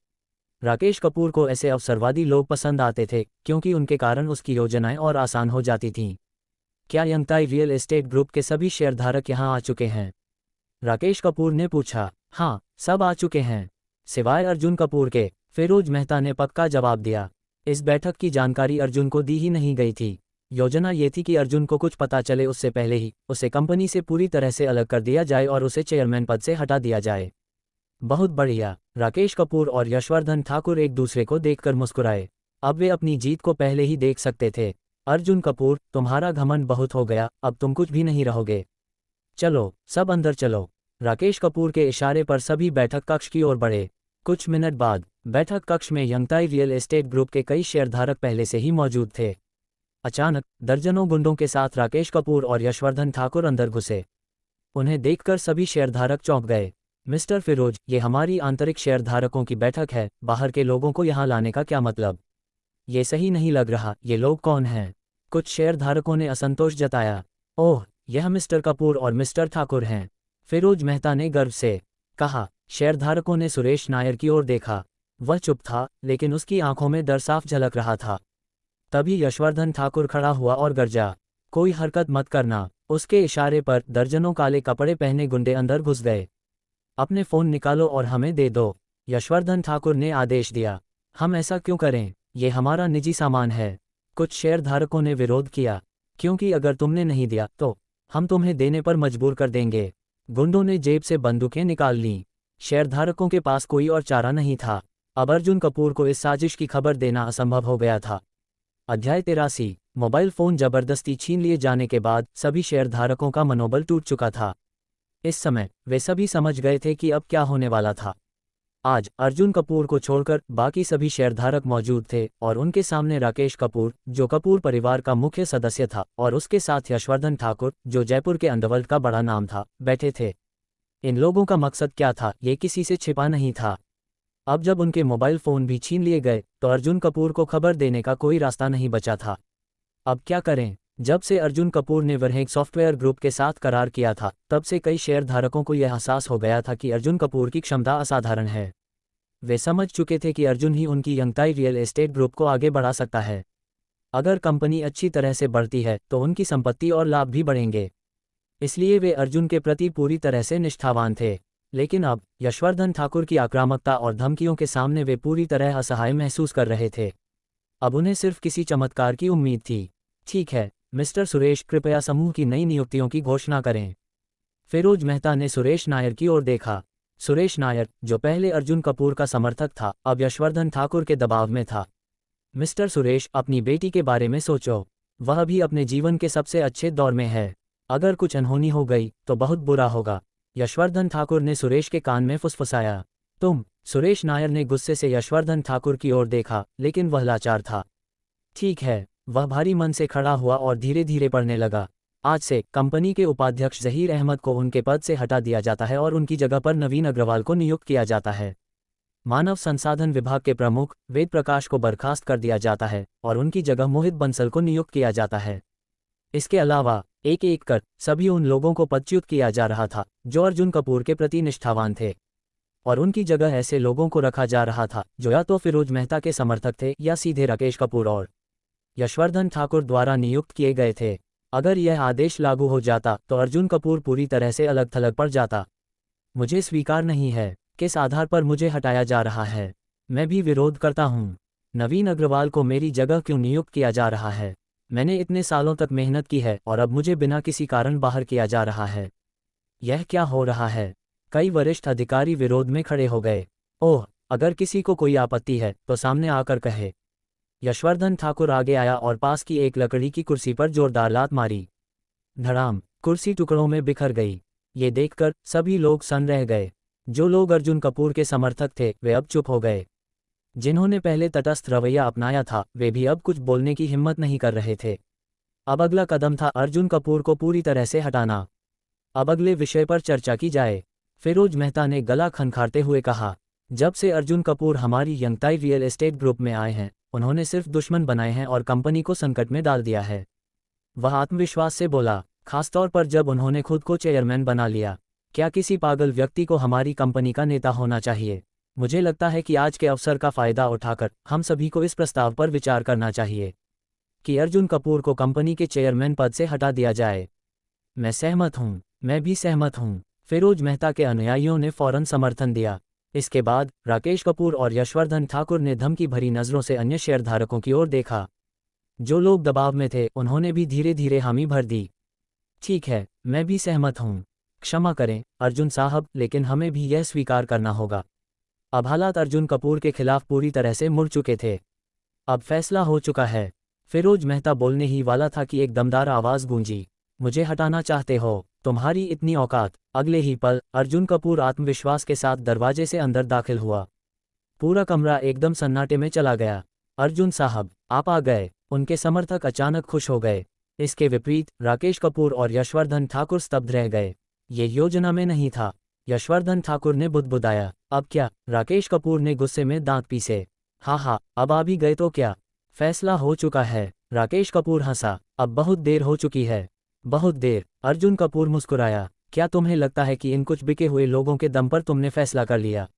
राकेश कपूर को ऐसे अवसरवादी लोग पसंद आते थे क्योंकि उनके कारण उसकी योजनाएं और आसान हो जाती थीं। क्या यंगताई रियल एस्टेट ग्रुप के सभी शेयरधारक यहाँ आ चुके हैं? राकेश कपूर ने पूछा। हाँ, सब आ चुके हैं, सिवाय अर्जुन कपूर के, फिरोज मेहता ने पक्का जवाब दिया। इस बैठक की जानकारी अर्जुन को दी ही नहीं गई थी। योजना ये थी कि अर्जुन को कुछ पता चले उससे पहले ही उसे कंपनी से पूरी तरह से अलग कर दिया जाए और उसे चेयरमैन पद से हटा दिया जाए। बहुत बढ़िया। राकेश कपूर और यशवर्धन ठाकुर एक दूसरे को देखकर मुस्कुराए। अब वे अपनी जीत को पहले ही देख सकते थे। अर्जुन कपूर, तुम्हारा घमंड बहुत हो गया, अब तुम कुछ भी नहीं रहोगे। चलो, सब अंदर चलो। राकेश कपूर के इशारे पर सभी बैठक कक्ष की ओर बढ़े। कुछ मिनट बाद बैठक कक्ष में यंगताई रियल एस्टेट ग्रुप के कई शेयरधारक पहले से ही मौजूद थे। अचानक दर्जनों गुंडों के साथ राकेश कपूर और यशवर्धन ठाकुर अंदर घुसे। उन्हें देखकर सभी शेयरधारक चौंक गए। मिस्टर फिरोज, ये हमारी आंतरिक शेयरधारकों की बैठक है, बाहर के लोगों को यहाँ लाने का क्या मतलब? ये सही नहीं लग रहा, ये लोग कौन हैं? कुछ शेयरधारकों ने असंतोष जताया। ओह, यह मिस्टर कपूर और मिस्टर ठाकुर हैं, फिरोज मेहता ने गर्व से कहा। शेयरधारकों ने सुरेश नायर की ओर देखा। वह चुप था, लेकिन उसकी आंखों में डर साफ झलक रहा था। तभी यशवर्धन ठाकुर खड़ा हुआ और गरजा, कोई हरकत मत करना। उसके इशारे पर दर्जनों काले कपड़े पहने गुंडे अंदर घुस गए। अपने फ़ोन निकालो और हमें दे दो, यशवर्धन ठाकुर ने आदेश दिया। हम ऐसा क्यों करें? ये हमारा निजी सामान है। कुछ शेयरधारकों ने विरोध किया। क्योंकि अगर तुमने नहीं दिया तो हम तुम्हें देने पर मजबूर कर देंगे। गुंडों ने जेब से बंदूकें निकाल लीं। शेयरधारकों के पास कोई और चारा नहीं था। अब अर्जुन कपूर को इस साजिश की खबर देना असंभव हो गया था। अध्याय 83। मोबाइल फ़ोन जबरदस्ती छीन लिए जाने के बाद सभी शेयरधारकों का मनोबल टूट चुका था। इस समय वे सभी समझ गए थे कि अब क्या होने वाला था। आज अर्जुन कपूर को छोड़कर बाकी सभी शेयरधारक मौजूद थे और उनके सामने राकेश कपूर, जो कपूर परिवार का मुख्य सदस्य था, और उसके साथ यशवर्धन ठाकुर, जो जयपुर के अंडरवर्ल्ड का बड़ा नाम था, बैठे थे। इन लोगों का मकसद क्या था, ये किसी से छिपा नहीं था। अब जब उनके मोबाइल फ़ोन भी छीन लिए गए तो अर्जुन कपूर को खबर देने का कोई रास्ता नहीं बचा था। अब क्या करें? जब से अर्जुन कपूर ने वर्हेग सॉफ्टवेयर ग्रुप के साथ करार किया था, तब से कई शेयरधारकों को यह एहसास हो गया था कि अर्जुन कपूर की क्षमता असाधारण है। वे समझ चुके थे कि अर्जुन ही उनकी यंगताई रियल एस्टेट ग्रुप को आगे बढ़ा सकता है। अगर कंपनी अच्छी तरह से बढ़ती है तो उनकी संपत्ति और लाभ भी बढ़ेंगे। इसलिए वे अर्जुन के प्रति पूरी तरह से निष्ठावान थे। लेकिन अब यशवर्धन ठाकुर की आक्रामकता और धमकियों के सामने वे पूरी तरह असहाय महसूस कर रहे थे। अब उन्हें सिर्फ किसी चमत्कार की उम्मीद थी। ठीक है मिस्टर सुरेश, कृपया समूह की नई नियुक्तियों की घोषणा करें। फिरोज मेहता ने सुरेश नायर की ओर देखा। सुरेश नायर, जो पहले अर्जुन कपूर का समर्थक था, अब यशवर्धन ठाकुर के दबाव में था। मिस्टर सुरेश, अपनी बेटी के बारे में सोचो। वह भी अपने जीवन के सबसे अच्छे दौर में है। अगर कुछ अनहोनी हो गई तो बहुत बुरा होगा, यशवर्धन ठाकुर ने सुरेश के कान में फुसफुसाया। तुम? सुरेश नायर ने गुस्से से यशवर्धन ठाकुर की ओर देखा, लेकिन वह लाचार था। ठीक है, वह भारी मन से खड़ा हुआ और धीरे धीरे पढ़ने लगा। आज से कंपनी के उपाध्यक्ष जहीर अहमद को उनके पद से हटा दिया जाता है और उनकी जगह पर नवीन अग्रवाल को नियुक्त किया जाता है। मानव संसाधन विभाग के प्रमुख वेद प्रकाश को बर्खास्त कर दिया जाता है और उनकी जगह मोहित बंसल को नियुक्त किया जाता है। इसके अलावा एक एक कर सभी उन लोगों को पदच्युत किया जा रहा था जो अर्जुन कपूर के प्रति निष्ठावान थे, और उनकी जगह ऐसे लोगों को रखा जा रहा था जो या तो फिरोज मेहता के समर्थक थे या सीधे राकेश कपूर और यशवर्धन ठाकुर द्वारा नियुक्त किए गए थे। अगर यह आदेश लागू हो जाता तो अर्जुन कपूर पूरी तरह से अलग थलग पड़ जाता। मुझे स्वीकार नहीं है, किस आधार पर मुझे हटाया जा रहा है? मैं भी विरोध करता हूँ। नवीन अग्रवाल को मेरी जगह क्यों नियुक्त किया जा रहा है? मैंने इतने सालों तक मेहनत की है और अब मुझे बिना किसी कारण बाहर किया जा रहा है। यह क्या हो रहा है? कई वरिष्ठ अधिकारी विरोध में खड़े हो गए। ओह, अगर किसी को कोई आपत्ति है तो सामने आकर कहे। यशवर्धन ठाकुर आगे आया और पास की एक लकड़ी की कुर्सी पर जोरदार लात मारी। धड़ाम, कुर्सी टुकड़ों में बिखर गई। ये देखकर सभी लोग सन्न रह गए। जो लोग अर्जुन कपूर के समर्थक थे वे अब चुप हो गए। जिन्होंने पहले तटस्थ रवैया अपनाया था वे भी अब कुछ बोलने की हिम्मत नहीं कर रहे थे। अब अगला कदम था अर्जुन कपूर को पूरी तरह से हटाना। अब अगले विषय पर चर्चा की जाए, फिरोज मेहता ने गला खनखारते हुए कहा। जब से अर्जुन कपूर हमारी यंगताई रियल एस्टेट ग्रुप में आए हैं, उन्होंने सिर्फ दुश्मन बनाए हैं और कंपनी को संकट में डाल दिया है। वह आत्मविश्वास से बोला, खासतौर पर जब उन्होंने खुद को चेयरमैन बना लिया। क्या किसी पागल व्यक्ति को हमारी कंपनी का नेता होना चाहिए? मुझे लगता है कि आज के अवसर का फायदा उठाकर हम सभी को इस प्रस्ताव पर विचार करना चाहिए कि अर्जुन कपूर को कंपनी के चेयरमैन पद से हटा दिया जाए। मैं सहमत हूँ। मैं भी सहमत हूँ। फिरोज मेहता के अनुयायियों ने फौरन समर्थन दिया। इसके बाद राकेश कपूर और यशवर्धन ठाकुर ने धमकी भरी नज़रों से अन्य शेयरधारकों की ओर देखा। जो लोग दबाव में थे उन्होंने भी धीरे धीरे हामी भर दी। ठीक है, मैं भी सहमत हूँ। क्षमा करें अर्जुन साहब, लेकिन हमें भी यह स्वीकार करना होगा। अब हालात अर्जुन कपूर के खिलाफ पूरी तरह से मुड़ चुके थे। अब फैसला हो चुका है। फिरोज मेहता बोलने ही वाला था कि एक दमदार आवाज़ गूंजी। मुझे हटाना चाहते हो? तुम्हारी इतनी औकात? अगले ही पल अर्जुन कपूर आत्मविश्वास के साथ दरवाजे से अंदर दाखिल हुआ। पूरा कमरा एकदम सन्नाटे में चला गया। अर्जुन साहब, आप आ गए। उनके समर्थक अचानक खुश हो गए। इसके विपरीत राकेश कपूर और यशवर्धन ठाकुर स्तब्ध रह गए। ये योजना में नहीं था। यशवर्धन ठाकुर ने बुदबुदाया। अब क्या? राकेश कपूर ने गुस्से में दांत पीसे। हाँ, अब आ भी गए तो क्या? फैसला हो चुका है। राकेश कपूर हंसा। अब बहुत देर हो चुकी है। बहुत देर? अर्जुन कपूर मुस्कुराया। क्या तुम्हें लगता है कि इन कुछ बिके हुए लोगों के दम पर तुमने फैसला कर लिया?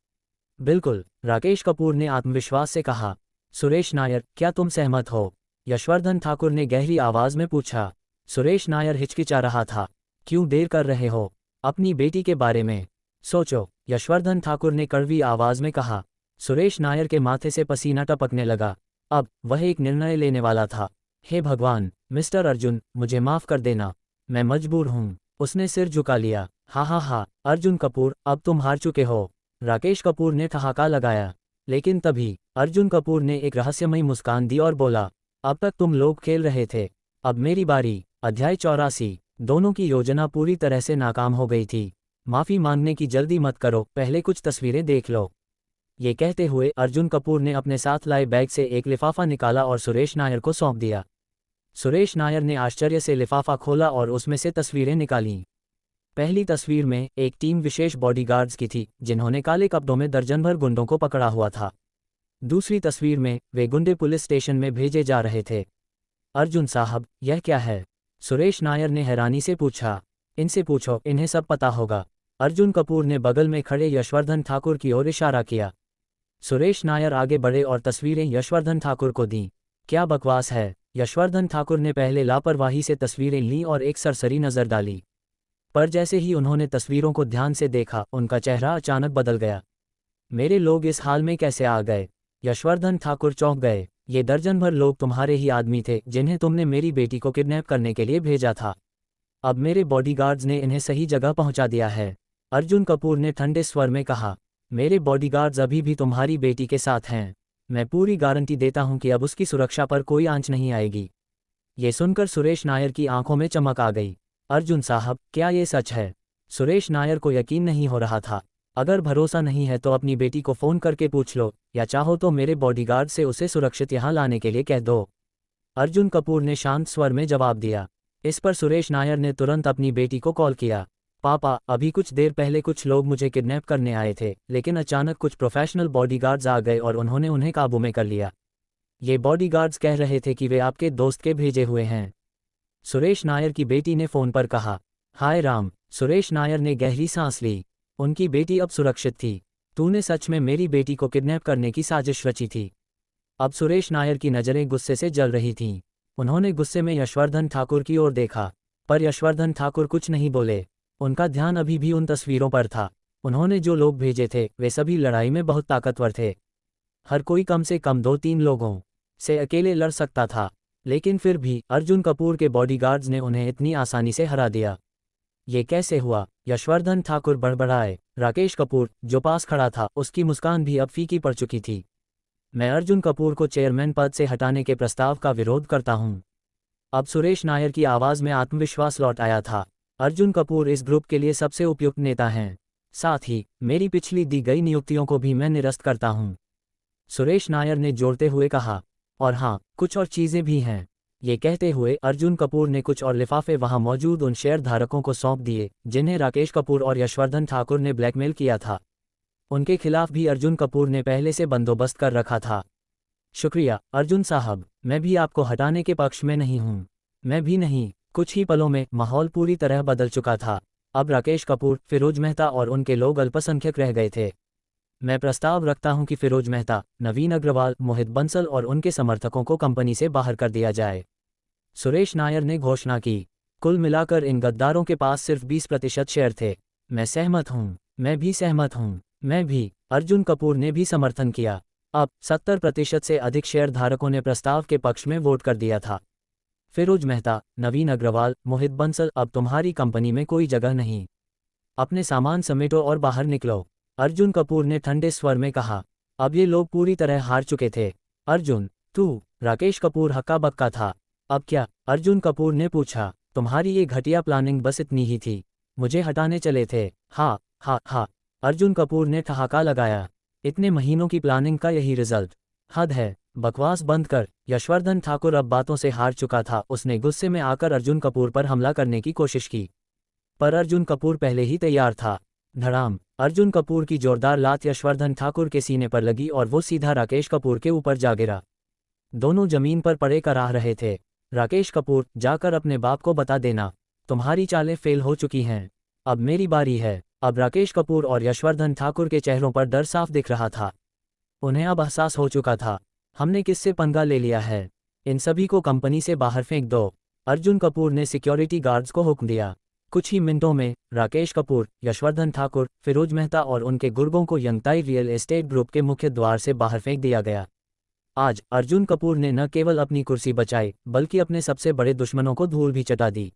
बिल्कुल, राकेश कपूर ने आत्मविश्वास से कहा। सुरेश नायर, क्या तुम सहमत हो? यशवर्धन ठाकुर ने गहरी आवाज में पूछा। सुरेश नायर हिचकिचा रहा था। क्यों देर कर रहे हो? अपनी बेटी के बारे में सोचो, यशवर्धन ठाकुर ने कड़वी आवाज में कहा। सुरेश नायर के माथे से पसीना टपकने लगा। अब वह एक निर्णय लेने वाला था। हे भगवान, मिस्टर अर्जुन, मुझे माफ कर देना। मैं मजबूर हूँ। उसने सिर झुका लिया। हाँ, अर्जुन कपूर, अब तुम हार चुके हो। राकेश कपूर ने ठहाका लगाया। लेकिन तभी अर्जुन कपूर ने एक रहस्यमयी मुस्कान दी और बोला, अब तक तुम लोग खेल रहे थे, अब मेरी बारी। अध्याय 84। दोनों की योजना पूरी तरह से नाकाम हो गई थी। माफी मांगने की जल्दी मत करो, पहले कुछ तस्वीरें देख लो। ये कहते हुए अर्जुन कपूर ने अपने साथ लाए बैग से एक लिफाफा निकाला और सुरेश नायर को सौंप दिया। सुरेश नायर ने आश्चर्य से लिफाफा खोला और उसमें से तस्वीरें निकालीं। पहली तस्वीर में एक टीम विशेष बॉडीगार्ड्स की थी जिन्होंने काले कपड़ों में दर्जन भर गुंडों को पकड़ा हुआ था। दूसरी तस्वीर में वे गुंडे पुलिस स्टेशन में भेजे जा रहे थे। अर्जुन साहब, यह क्या है? सुरेश नायर ने हैरानी से पूछा। इनसे पूछो, इन्हें सब पता होगा। अर्जुन कपूर ने बगल में खड़े यशवर्धन ठाकुर की ओर इशारा किया। सुरेश नायर आगे बढ़े और तस्वीरें यशवर्धन ठाकुर को दीं। क्या बकवास है? यशवर्धन ठाकुर ने पहले लापरवाही से तस्वीरें लीं और एक सरसरी नज़र डाली। पर जैसे ही उन्होंने तस्वीरों को ध्यान से देखा, उनका चेहरा अचानक बदल गया। मेरे लोग इस हाल में कैसे आ गए? यशवर्धन ठाकुर चौंक गए। ये दर्जन भर लोग तुम्हारे ही आदमी थे जिन्हें तुमने मेरी बेटी को किडनैप करने के लिए भेजा था। अब मेरे बॉडीगार्ड्स ने इन्हें सही जगह पहुंचा दिया है। अर्जुन कपूर ने ठंडे स्वर में कहा। मेरे बॉडीगार्ड्स अभी भी तुम्हारी बेटी के साथ हैं। मैं पूरी गारंटी देता हूं कि अब उसकी सुरक्षा पर कोई आंच नहीं आएगी। ये सुनकर सुरेश नायर की आंखों में चमक आ गई। अर्जुन साहब, क्या ये सच है? सुरेश नायर को यकीन नहीं हो रहा था। अगर भरोसा नहीं है तो अपनी बेटी को फ़ोन करके पूछ लो, या चाहो तो मेरे बॉडीगार्ड से उसे सुरक्षित यहाँ लाने के लिए कह दो। अर्जुन कपूर ने शांत स्वर में जवाब दिया। इस पर सुरेश नायर ने तुरंत अपनी बेटी को कॉल किया। पापा, अभी कुछ देर पहले कुछ लोग मुझे किडनैप करने आए थे, लेकिन अचानक कुछ प्रोफेशनल बॉडीगार्ड्स आ गए और उन्होंने उन्हें काबू में कर लिया। ये बॉडीगार्ड्स कह रहे थे कि वे आपके दोस्त के भेजे हुए हैं। सुरेश नायर की बेटी ने फ़ोन पर कहा। हाय राम! सुरेश नायर ने गहरी सांस ली। उनकी बेटी अब सुरक्षित थी। तूने सच में मेरी बेटी को किडनैप करने की साजिश रची थी। अब सुरेश नायर की नज़रें गुस्से से जल रही थीं। उन्होंने गुस्से में यशवर्धन ठाकुर की ओर देखा, पर यशवर्धन ठाकुर कुछ नहीं बोले। उनका ध्यान अभी भी उन तस्वीरों पर था। उन्होंने जो लोग भेजे थे वे सभी लड़ाई में बहुत ताकतवर थे। हर कोई कम से कम 2-3 लोगों से अकेले लड़ सकता था, लेकिन फिर भी अर्जुन कपूर के बॉडीगार्ड्स ने उन्हें इतनी आसानी से हरा दिया। ये कैसे हुआ? यशवर्धन ठाकुर बड़बड़ाए। राकेश कपूर, जो पास खड़ा था, उसकी मुस्कान भी अब फीकी पड़ चुकी थी। मैं अर्जुन कपूर को चेयरमैन पद से हटाने के प्रस्ताव का विरोध करता हूं। अब सुरेश नायर की आवाज़ में आत्मविश्वास लौट आया था। अर्जुन कपूर इस ग्रुप के लिए सबसे उपयुक्त नेता हैं। साथ ही मेरी पिछली दी गई नियुक्तियों को भी मैं निरस्त करता हूं। सुरेश नायर ने जोड़ते हुए कहा। और हाँ, कुछ और चीज़ें भी हैं। ये कहते हुए अर्जुन कपूर ने कुछ और लिफाफे वहां मौजूद उन शेयर धारकों को सौंप दिए जिन्हें राकेश कपूर और यशवर्धन ठाकुर ने ब्लैकमेल किया था। उनके खिलाफ भी अर्जुन कपूर ने पहले से बंदोबस्त कर रखा था। शुक्रिया अर्जुन साहब, मैं भी आपको हटाने के पक्ष में नहीं हूँ। मैं भी नहीं। कुछ ही पलों में माहौल पूरी तरह बदल चुका था। अब राकेश कपूर, फिरोज मेहता और उनके लोग अल्पसंख्यक रह गए थे। मैं प्रस्ताव रखता हूं कि फिरोज मेहता, नवीन अग्रवाल, मोहित बंसल और उनके समर्थकों को कंपनी से बाहर कर दिया जाए। सुरेश नायर ने घोषणा की। कुल मिलाकर इन गद्दारों के पास सिर्फ 20% शेयर थे। मैं सहमत हूं, मैं भी सहमत हूं, मैं भी। अर्जुन कपूर ने भी समर्थन किया। अब 70% से अधिक शेयर धारकों ने प्रस्ताव के पक्ष में वोट कर दिया था। फिरोज मेहता, नवीन अग्रवाल, मोहित बंसल, अब तुम्हारी कंपनी में कोई जगह नहीं। अपने सामान समेटो और बाहर निकलो। अर्जुन कपूर ने ठंडे स्वर में कहा। अब ये लोग पूरी तरह हार चुके थे। अर्जुन, तू? राकेश कपूर हक्का बक्का था। अब क्या? अर्जुन कपूर ने पूछा। तुम्हारी ये घटिया प्लानिंग बस इतनी ही थी? मुझे हटाने चले थे? हाँ हाँ हाँ। अर्जुन कपूर ने ठहाका लगाया। इतने महीनों की प्लानिंग का यही रिजल्ट? हद है, बकवास बंद कर। यशवर्धन ठाकुर अब बातों से हार चुका था। उसने गुस्से में आकर अर्जुन कपूर पर हमला करने की कोशिश की, पर अर्जुन कपूर पहले ही तैयार था। धड़ाम! अर्जुन कपूर की जोरदार लात यशवर्धन ठाकुर के सीने पर लगी और वो सीधा राकेश कपूर के ऊपर जा गिरा। दोनों जमीन पर पड़े कराह रहे थे। राकेश कपूर, जाकर अपने बाप को बता देना, तुम्हारी चालें फेल हो चुकी हैं। अब मेरी बारी है। अब राकेश कपूर और यशवर्धन ठाकुर के चेहरों पर डर साफ दिख रहा था। उन्हें अब एहसास हो चुका था, हमने किससे पंगा ले लिया है। इन सभी को कंपनी से बाहर फेंक दो। अर्जुन कपूर ने सिक्योरिटी गार्ड्स को हुक्म दिया। कुछ ही मिनटों में राकेश कपूर, यशवर्धन ठाकुर, फिरोज मेहता और उनके गुर्गों को यंगताई रियल एस्टेट ग्रुप के मुख्य द्वार से बाहर फेंक दिया गया। आज अर्जुन कपूर ने न केवल अपनी कुर्सी बचाई, बल्कि अपने सबसे बड़े दुश्मनों को धूल भी चटा दी।